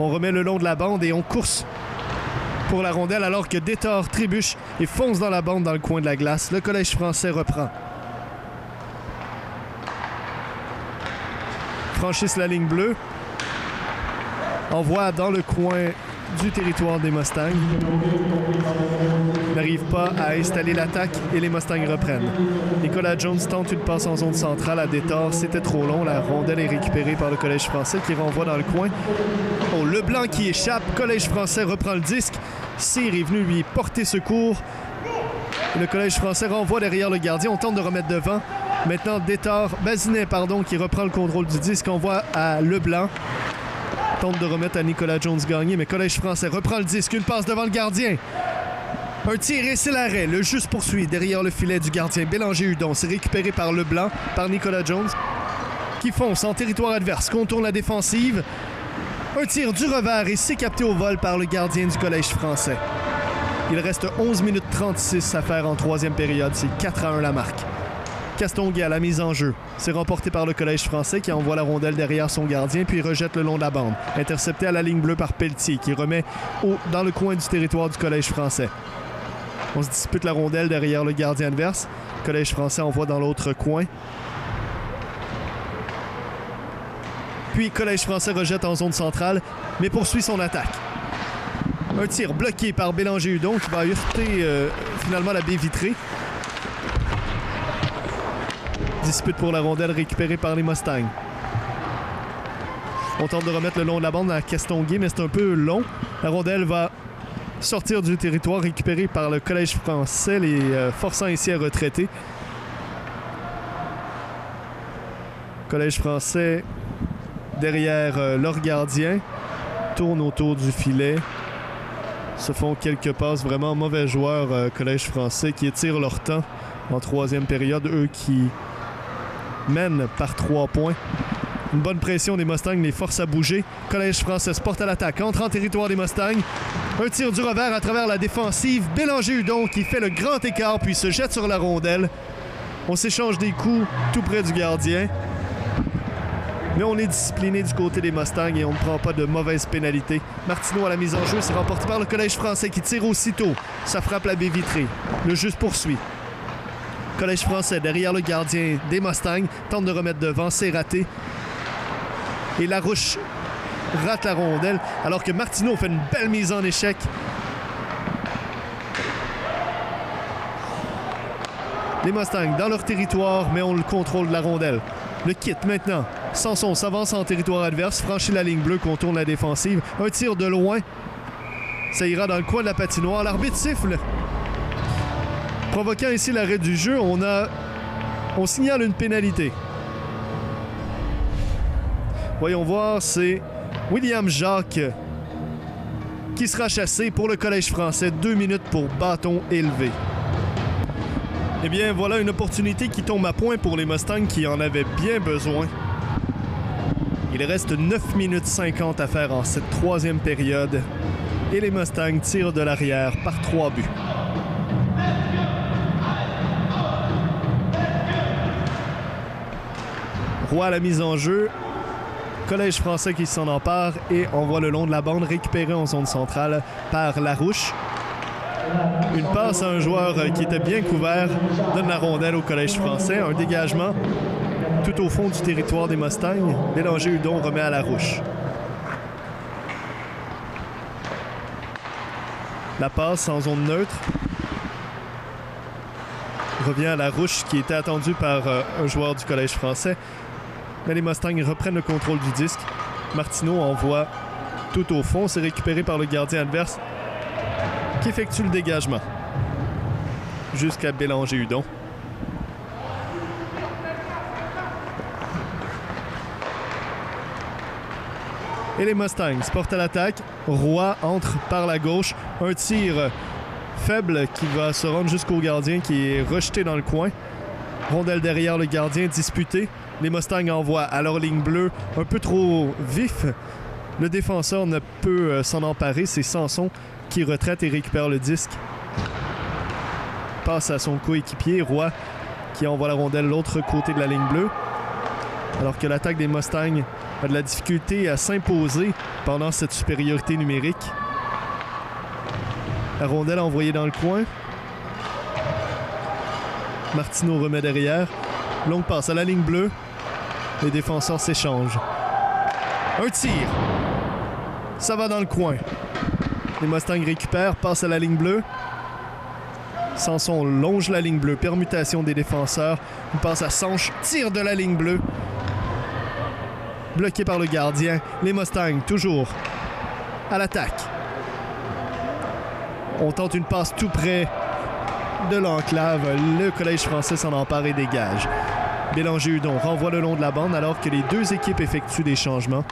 On remet le long de la bande et on course pour la rondelle alors que Détard trébuche et fonce dans la bande dans le coin de la glace. Le Collège français reprend. Franchissent la ligne bleue. Envoie dans le coin du territoire des Mustangs. N'arrive pas à installer l'attaque et les Mustangs reprennent. Nicolas Jones tente une passe en zone centrale à Détard. C'était trop long. La rondelle est récupérée par le Collège français qui renvoie dans le coin. Oh, Leblanc qui échappe. Collège français reprend le disque. Cyr est venu lui porter secours. Le Collège français renvoie derrière le gardien. On tente de remettre devant. Maintenant, Bazinet, qui reprend le contrôle du disque, envoie à Leblanc. Tente de remettre à Nicolas Jones gagné, mais Collège français reprend le disque. Une passe devant le gardien. Un tir et c'est l'arrêt. Le juste poursuit derrière le filet du gardien Bélanger-Hudon. C'est récupéré par Leblanc, par Nicolas Jones, qui fonce en territoire adverse, contourne la défensive. Un tir du revers et c'est capté au vol par le gardien du Collège français. Il reste 11 minutes 36 à faire en troisième période. C'est 4-1 la marque. Castonguay à la mise en jeu. C'est remporté par le Collège français qui envoie la rondelle derrière son gardien puis rejette le long de la bande. Intercepté à la ligne bleue par Pelletier qui remet dans le coin du territoire du Collège français. On se dispute la rondelle derrière le gardien adverse. Le Collège français envoie dans l'autre coin. Puis Collège français rejette en zone centrale mais poursuit son attaque. Un tir bloqué par Bélanger-Hudon qui va heurter finalement la baie vitrée. Dispute pour la rondelle récupérée par les Mustangs. On tente de remettre le long de la bande à Castonguay, mais c'est un peu long. La rondelle va sortir du territoire récupéré par le Collège français, les forçant ici à retraiter. Collège français derrière leur gardien, tourne autour du filet. Se font quelques passes, vraiment mauvais joueurs, Collège français, qui étirent leur temps en troisième période, eux qui mènent par 3 points. Une bonne pression des Mustangs les force à bouger. Collège français se porte à l'attaque, entre en territoire des Mustangs. Un tir du revers à travers la défensive. Bélanger-Hudon qui fait le grand écart puis se jette sur la rondelle. On s'échange des coups tout près du gardien. Mais on est discipliné du côté des Mustangs et on ne prend pas de mauvaises pénalités. Martineau à la mise en jeu, c'est remporté par le Collège français qui tire aussitôt. Ça frappe la baie vitrée. Le juste poursuit. Collège français derrière le gardien des Mustangs. Tente de remettre devant, c'est raté. Et Larouche rate la rondelle alors que Martineau fait une belle mise en échec. Les Mustangs dans leur territoire, mais on le contrôle de la rondelle. Le quitte maintenant. Sanson s'avance en territoire adverse, franchit la ligne bleue, contourne la défensive. Un tir de loin. Ça ira dans le coin de la patinoire. L'arbitre siffle. Provoquant ici l'arrêt du jeu, on signale une pénalité. Voyons voir, c'est William Jacques qui sera chassé pour le Collège français. 2 minutes pour bâton élevé. Eh bien, voilà une opportunité qui tombe à point pour les Mustangs qui en avaient bien besoin. Il reste 9 minutes 50 à faire en cette troisième période. Et les Mustangs tirent de l'arrière par 3 buts. Roy à la mise en jeu. Collège français qui s'en empare et envoie le long de la bande, récupéré en zone centrale par Larouche. Une passe à un joueur qui était bien couvert donne la rondelle au Collège français. Un dégagement tout au fond du territoire des Mustangs. Bélanger-Hudon remet à Larouche. La passe en zone neutre revient à Larouche qui était attendu par un joueur du Collège français. Mais les Mustangs reprennent le contrôle du disque. Martineau envoie tout au fond. C'est récupéré par le gardien adverse qui effectue le dégagement jusqu'à Bélanger-Hudon. Et les Mustangs portent à l'attaque. Roy entre par la gauche. Un tir faible qui va se rendre jusqu'au gardien qui est rejeté dans le coin. Rondelle derrière le gardien disputé. Les Mustangs envoient à leur ligne bleue un peu trop vif. Le défenseur ne peut s'en emparer. C'est Sanson qui retraite et récupère le disque. Passe à son coéquipier, Roy, qui envoie la rondelle de l'autre côté de la ligne bleue. Alors que l'attaque des Mustangs a de la difficulté à s'imposer pendant cette supériorité numérique. La rondelle envoyée dans le coin. Martineau remet derrière. Longue passe à la ligne bleue. Les défenseurs s'échangent. Un tir. Ça va dans le coin. Les Mustangs récupèrent, passe à la ligne bleue. Sanson longe la ligne bleue. Permutation des défenseurs. Une passe à Sanche. Tir de la ligne bleue. Bloqué par le gardien. Les Mustangs, toujours à l'attaque. On tente une passe tout près de l'enclave. Le Collège français s'en empare et dégage. Bélanger-Hudon renvoie le long de la bande alors que les deux équipes effectuent des changements.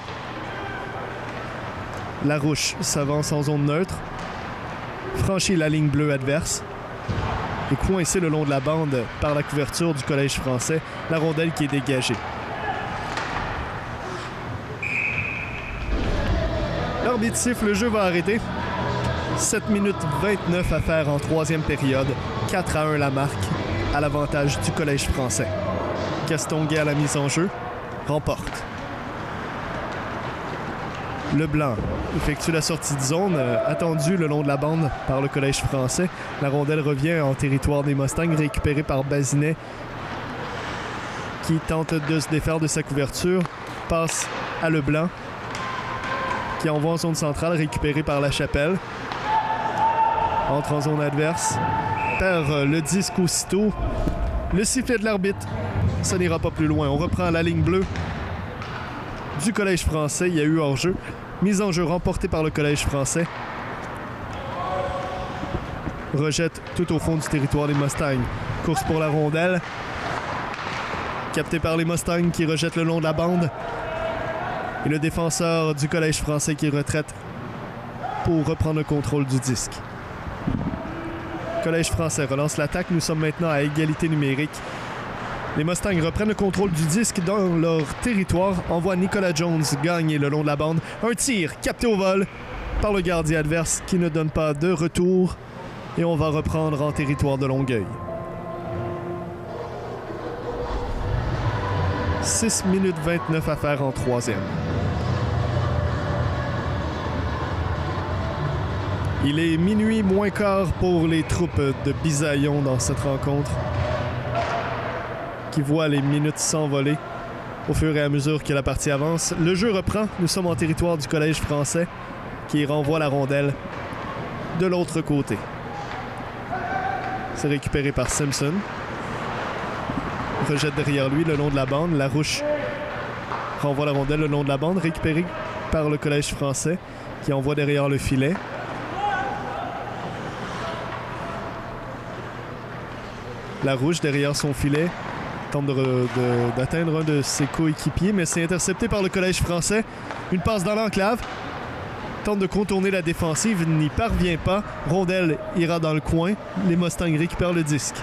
Larouche s'avance en zone neutre. Franchit la ligne bleue adverse. Et coincé le long de la bande par la couverture du Collège français. La rondelle qui est dégagée. L'arbitre siffle, le jeu va arrêter. 7 minutes 29 à faire en troisième période. 4-1 la marque à l'avantage du Collège français. Castonguay à la mise en jeu remporte. Leblanc effectue la sortie de zone attendue le long de la bande par le Collège français. La rondelle revient en territoire des Mustangs, récupérée par Bazinet qui tente de se défaire de sa couverture. Passe à Leblanc qui envoie en zone centrale, récupéré par La Chapelle. Entre en zone adverse. Perd le disque aussitôt. Le sifflet de l'arbitre. Ça n'ira pas plus loin. On reprend la ligne bleue du Collège français. Il y a eu hors-jeu. Mise en jeu remportée par le Collège français. Rejette tout au fond du territoire des Mustangs. Course pour la rondelle. Capté par les Mustangs qui rejettent le long de la bande. Et le défenseur du Collège français qui retraite pour reprendre le contrôle du disque. Collège français relance l'attaque. Nous sommes maintenant à égalité numérique. Les Mustangs reprennent le contrôle du disque dans leur territoire. Envoie Nicolas Jones gagner le long de la bande. Un tir capté au vol par le gardien adverse qui ne donne pas de retour. Et on va reprendre en territoire de Longueuil. 6 minutes 29 à faire en troisième. Il est minuit moins quart pour les troupes de Bisaillon dans cette rencontre qui voit les minutes s'envoler au fur et à mesure que la partie avance. Le jeu reprend. Nous sommes en territoire du Collège français qui renvoie la rondelle de l'autre côté. C'est récupéré par Simpson. Rejette derrière lui le long de la bande. Larouche renvoie la rondelle le long de la bande, récupéré par le Collège français qui envoie derrière le filet. Larouche derrière son filet tente d'atteindre un de ses coéquipiers, mais c'est intercepté par le Collège français. Une passe dans l'enclave. Tente de contourner la défensive, n'y parvient pas. Rondelle ira dans le coin. Les Mustangs récupèrent le disque.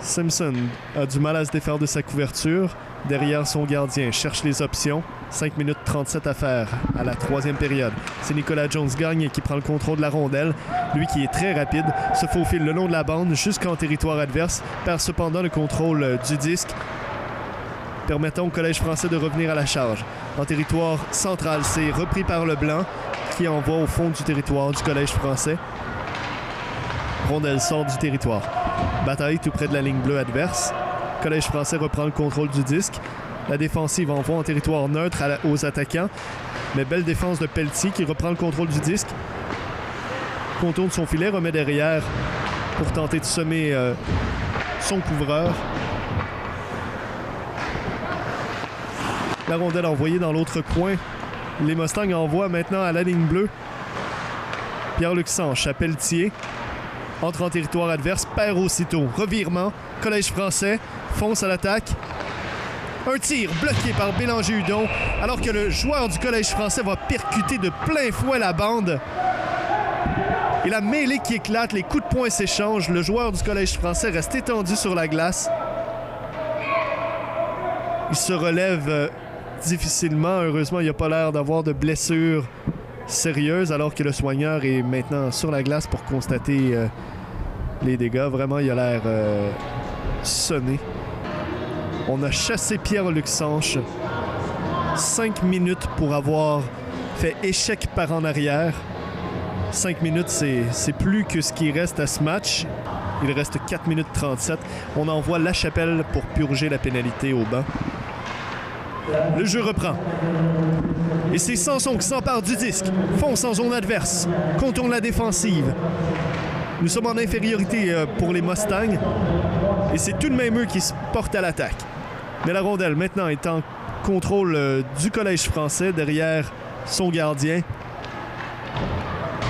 Simpson a du mal à se défaire de sa couverture. Derrière son gardien, cherche les options. 5 minutes 37 à faire à la troisième période. C'est Nicolas Jones-Gagne qui prend le contrôle de la rondelle. Lui qui est très rapide, se faufile le long de la bande jusqu'en territoire adverse, perd cependant le contrôle du disque permettant au Collège français de revenir à la charge. En territoire central, c'est repris par Leblanc qui envoie au fond du territoire du Collège français. Rondelle sort du territoire. Bataille tout près de la ligne bleue adverse. Collège français reprend le contrôle du disque. La défensive envoie en territoire neutre aux attaquants. Mais belle défense de Pelletier qui reprend le contrôle du disque. Contourne son filet, remet derrière pour tenter de semer son couvreur. La rondelle envoyée dans l'autre coin. Les Mustangs envoient maintenant à la ligne bleue. Pierre-Luc Sanche à Pelletier. Entre en territoire adverse, perd aussitôt. Revirement, Collège français fonce à l'attaque. Un tir bloqué par Bélanger-Hudon, alors que le joueur du Collège français va percuter de plein fouet la bande. Et la mêlée qui éclate, les coups de poing s'échangent. Le joueur du Collège français reste étendu sur la glace. Il se relève difficilement. Heureusement, il n'a pas l'air d'avoir de blessures sérieuses, alors que le soigneur est maintenant sur la glace pour constater les dégâts. Vraiment, il a l'air sonné. On a chassé Pierre-Luc Sanche. 5 minutes pour avoir fait échec par en arrière. 5 minutes, c'est plus que ce qui reste à ce match. Il reste 4 minutes 37. On envoie Lachapelle pour purger la pénalité au banc. Le jeu reprend. Et c'est Sanson qui s'empare du disque. Fonce en zone adverse. Contourne la défensive. Nous sommes en infériorité pour les Mustangs. Et c'est tout de même eux qui se portent à l'attaque. Mais la rondelle, maintenant, est en contrôle du Collège français derrière son gardien.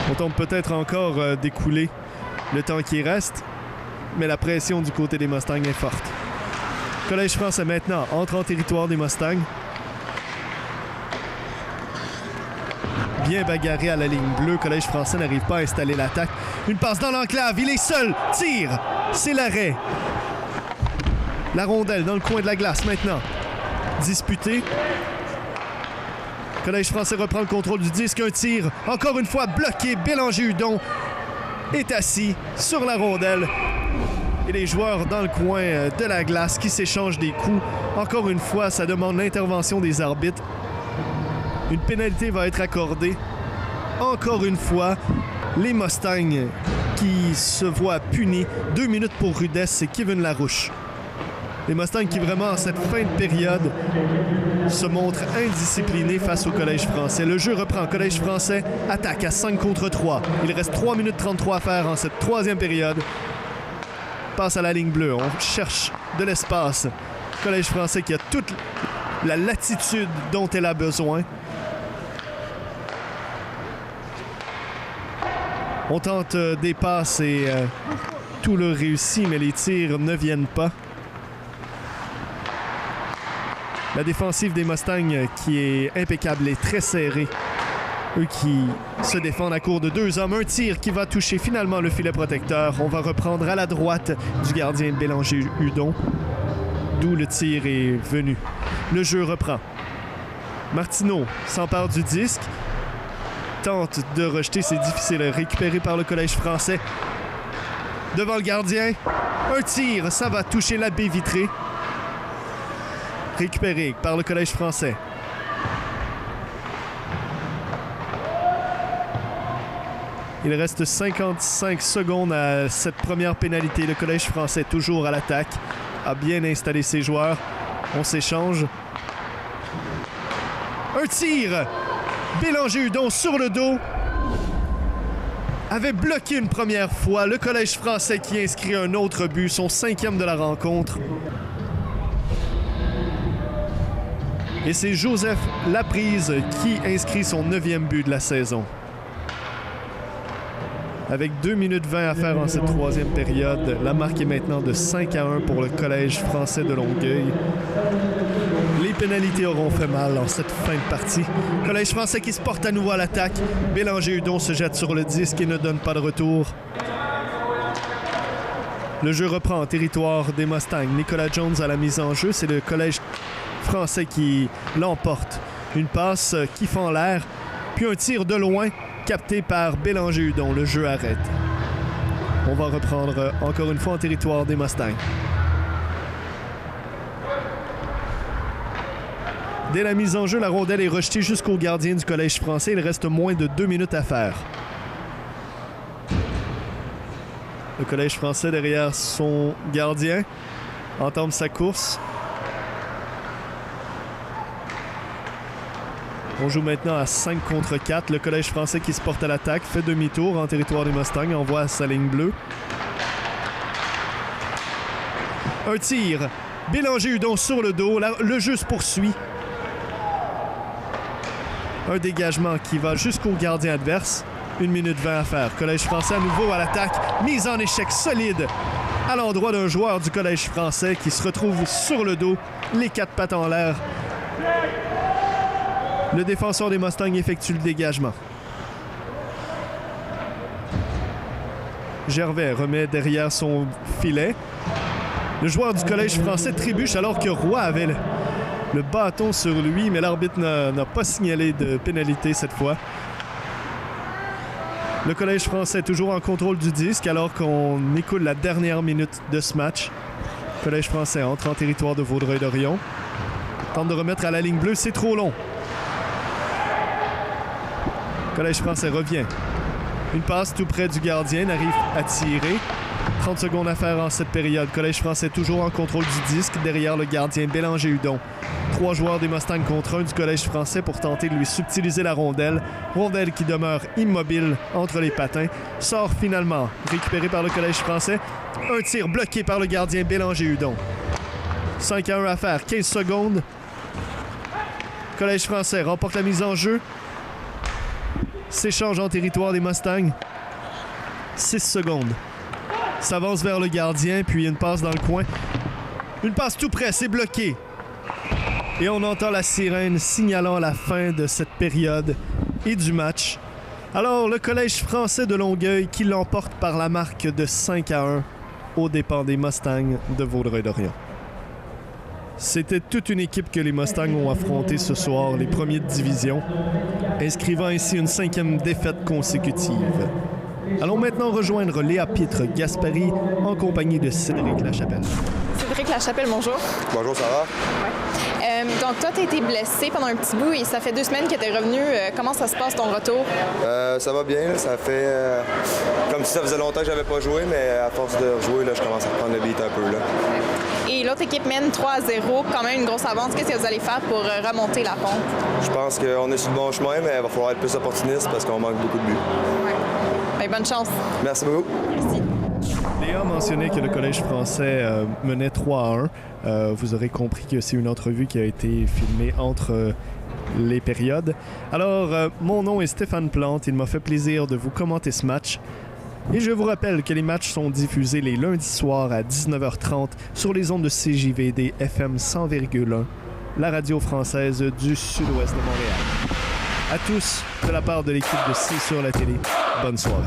On tente peut-être encore d'écouler le temps qui reste. Mais la pression du côté des Mustangs est forte. Collège français maintenant entre en territoire des Mustangs. Bien bagarré à la ligne bleue. Collège français n'arrive pas à installer l'attaque. Une passe dans l'enclave. Il est seul. Tire. C'est l'arrêt. La rondelle dans le coin de la glace maintenant. Disputé. Collège français reprend le contrôle du disque. Un tir. Encore une fois bloqué. Bélanger-Hudon est assis sur la rondelle. Et les joueurs dans le coin de la glace qui s'échangent des coups. Encore une fois, ça demande l'intervention des arbitres. Une pénalité va être accordée. Encore une fois, les Mustangs qui se voient punis. 2 minutes pour rudesse, c'est Kevin Larouche. Les Mustangs qui vraiment, en cette fin de période, se montrent indisciplinés face au Collège français. Le jeu reprend. Collège français attaque à 5 contre 3. Il reste 3 minutes 33 à faire en cette troisième période. Passe à la ligne bleue. On cherche de l'espace. Collège français qui a toute la latitude dont elle a besoin. On tente des passes et tout le réussit, mais les tirs ne viennent pas. La défensive des Mustangs qui est impeccable et très serrée. Eux qui se défendent à court de 2 hommes. Un tir qui va toucher finalement le filet protecteur. On va reprendre à la droite du gardien Bélanger-Hudon. D'où le tir est venu. Le jeu reprend. Martineau s'empare du disque. Tente de rejeter, c'est difficile. Récupéré par le Collège français. Devant le gardien. Un tir, ça va toucher la baie vitrée. Récupéré par le Collège français. Il reste 55 secondes à cette première pénalité. Le Collège français, toujours à l'attaque, a bien installé ses joueurs. On s'échange. Un tir! Bélanger-Hudon sur le dos. Avait bloqué une première fois. Le Collège français qui inscrit un autre but, son 5e de la rencontre. Et c'est Joseph Laprise qui inscrit son 9e but de la saison. Avec 2 minutes 20 à faire en cette troisième période, la marque est maintenant de 5-1 pour le Collège français de Longueuil. Les pénalités auront fait mal en cette fin de partie. Collège français qui se porte à nouveau à l'attaque. Bélanger-Hudon se jette sur le disque et ne donne pas de retour. Le jeu reprend en territoire des Mustangs. Nicolas Jones à la mise en jeu. C'est le Collège français qui l'emporte. Une passe qui fend l'air, puis un tir de loin capté par Bélanger-Hudon. Le jeu arrête. On va reprendre encore une fois en territoire des Mustangs. Dès la mise en jeu, la rondelle est rejetée jusqu'au gardien du Collège français. Il reste moins de 2 minutes à faire. Le Collège français derrière son gardien entame sa course. On joue maintenant à 5 contre 4. Le Collège français qui se porte à l'attaque fait demi-tour en territoire des Mustangs, envoie sa ligne bleue. Un tir. Bélanger-Hudon sur le dos. Le jeu se poursuit. Un dégagement qui va jusqu'au gardien adverse. 1 minute 20 à faire. Collège français à nouveau à l'attaque. Mise en échec solide à l'endroit d'un joueur du Collège français qui se retrouve sur le dos, les 4 pattes en l'air. Le défenseur des Mustangs effectue le dégagement. Gervais remet derrière son filet. Le joueur du Collège français trébuche alors que Roy avait le bâton sur lui, mais l'arbitre n'a pas signalé de pénalité cette fois. Le Collège français est toujours en contrôle du disque alors qu'on écoule la dernière minute de ce match. Le Collège français entre en territoire de Vaudreuil-Dorion. Tente de remettre à la ligne bleue, c'est trop long. Le Collège français revient. Une passe tout près du gardien, n'arrive à tirer. 30 secondes à faire en cette période. Collège français toujours en contrôle du disque derrière le gardien Bélanger-Hudon. 3 joueurs des Mustangs contre 1 du Collège français pour tenter de lui subtiliser la rondelle. Rondelle qui demeure immobile entre les patins. Sort finalement, récupéré par le Collège français. Un tir bloqué par le gardien Bélanger-Hudon. 5-1 à faire, 15 secondes. Collège français remporte la mise en jeu. S'échange en territoire des Mustangs. 6 secondes. S'avance vers le gardien, puis une passe dans le coin. Une passe tout près, c'est bloqué. Et on entend la sirène signalant la fin de cette période et du match. Alors, le Collège français de Longueuil qui l'emporte par la marque de 5-1 aux dépens des Mustangs de Vaudreuil-Dorion. C'était toute une équipe que les Mustangs ont affronté ce soir, les premiers de division, inscrivant ainsi une 5e défaite consécutive. Allons maintenant rejoindre Léa Pitre-Gaspari en compagnie de Cédric Lachapelle. Cédric Lachapelle, bonjour. Bonjour, ça va? Donc, toi, tu as été blessé pendant un petit bout et ça fait 2 semaines que tu es revenu. Comment ça se passe, ton retour? Ça va bien. Là. Ça fait comme si ça faisait longtemps que j'avais pas joué, mais à force de rejouer, là, je commence à prendre le beat un peu. Là. Et l'autre équipe mène 3-0, quand même une grosse avance. Qu'est-ce que vous allez faire pour remonter la pente? Je pense qu'on est sur le bon chemin, mais il va falloir être plus opportuniste parce qu'on manque beaucoup de buts. Ouais. Bien, bonne chance. Merci beaucoup. Merci. Léa a mentionné que le Collège français menait 3-1. Vous aurez compris que c'est une entrevue qui a été filmée entre les périodes. Alors, mon nom est Stéphane Plante. Il m'a fait plaisir de vous commenter ce match. Et je vous rappelle que les matchs sont diffusés les lundis soirs à 19h30 sur les ondes de CJVD FM 100,1, la radio française du sud-ouest de Montréal. À tous, de la part de l'équipe de C sur la télé, bonne soirée.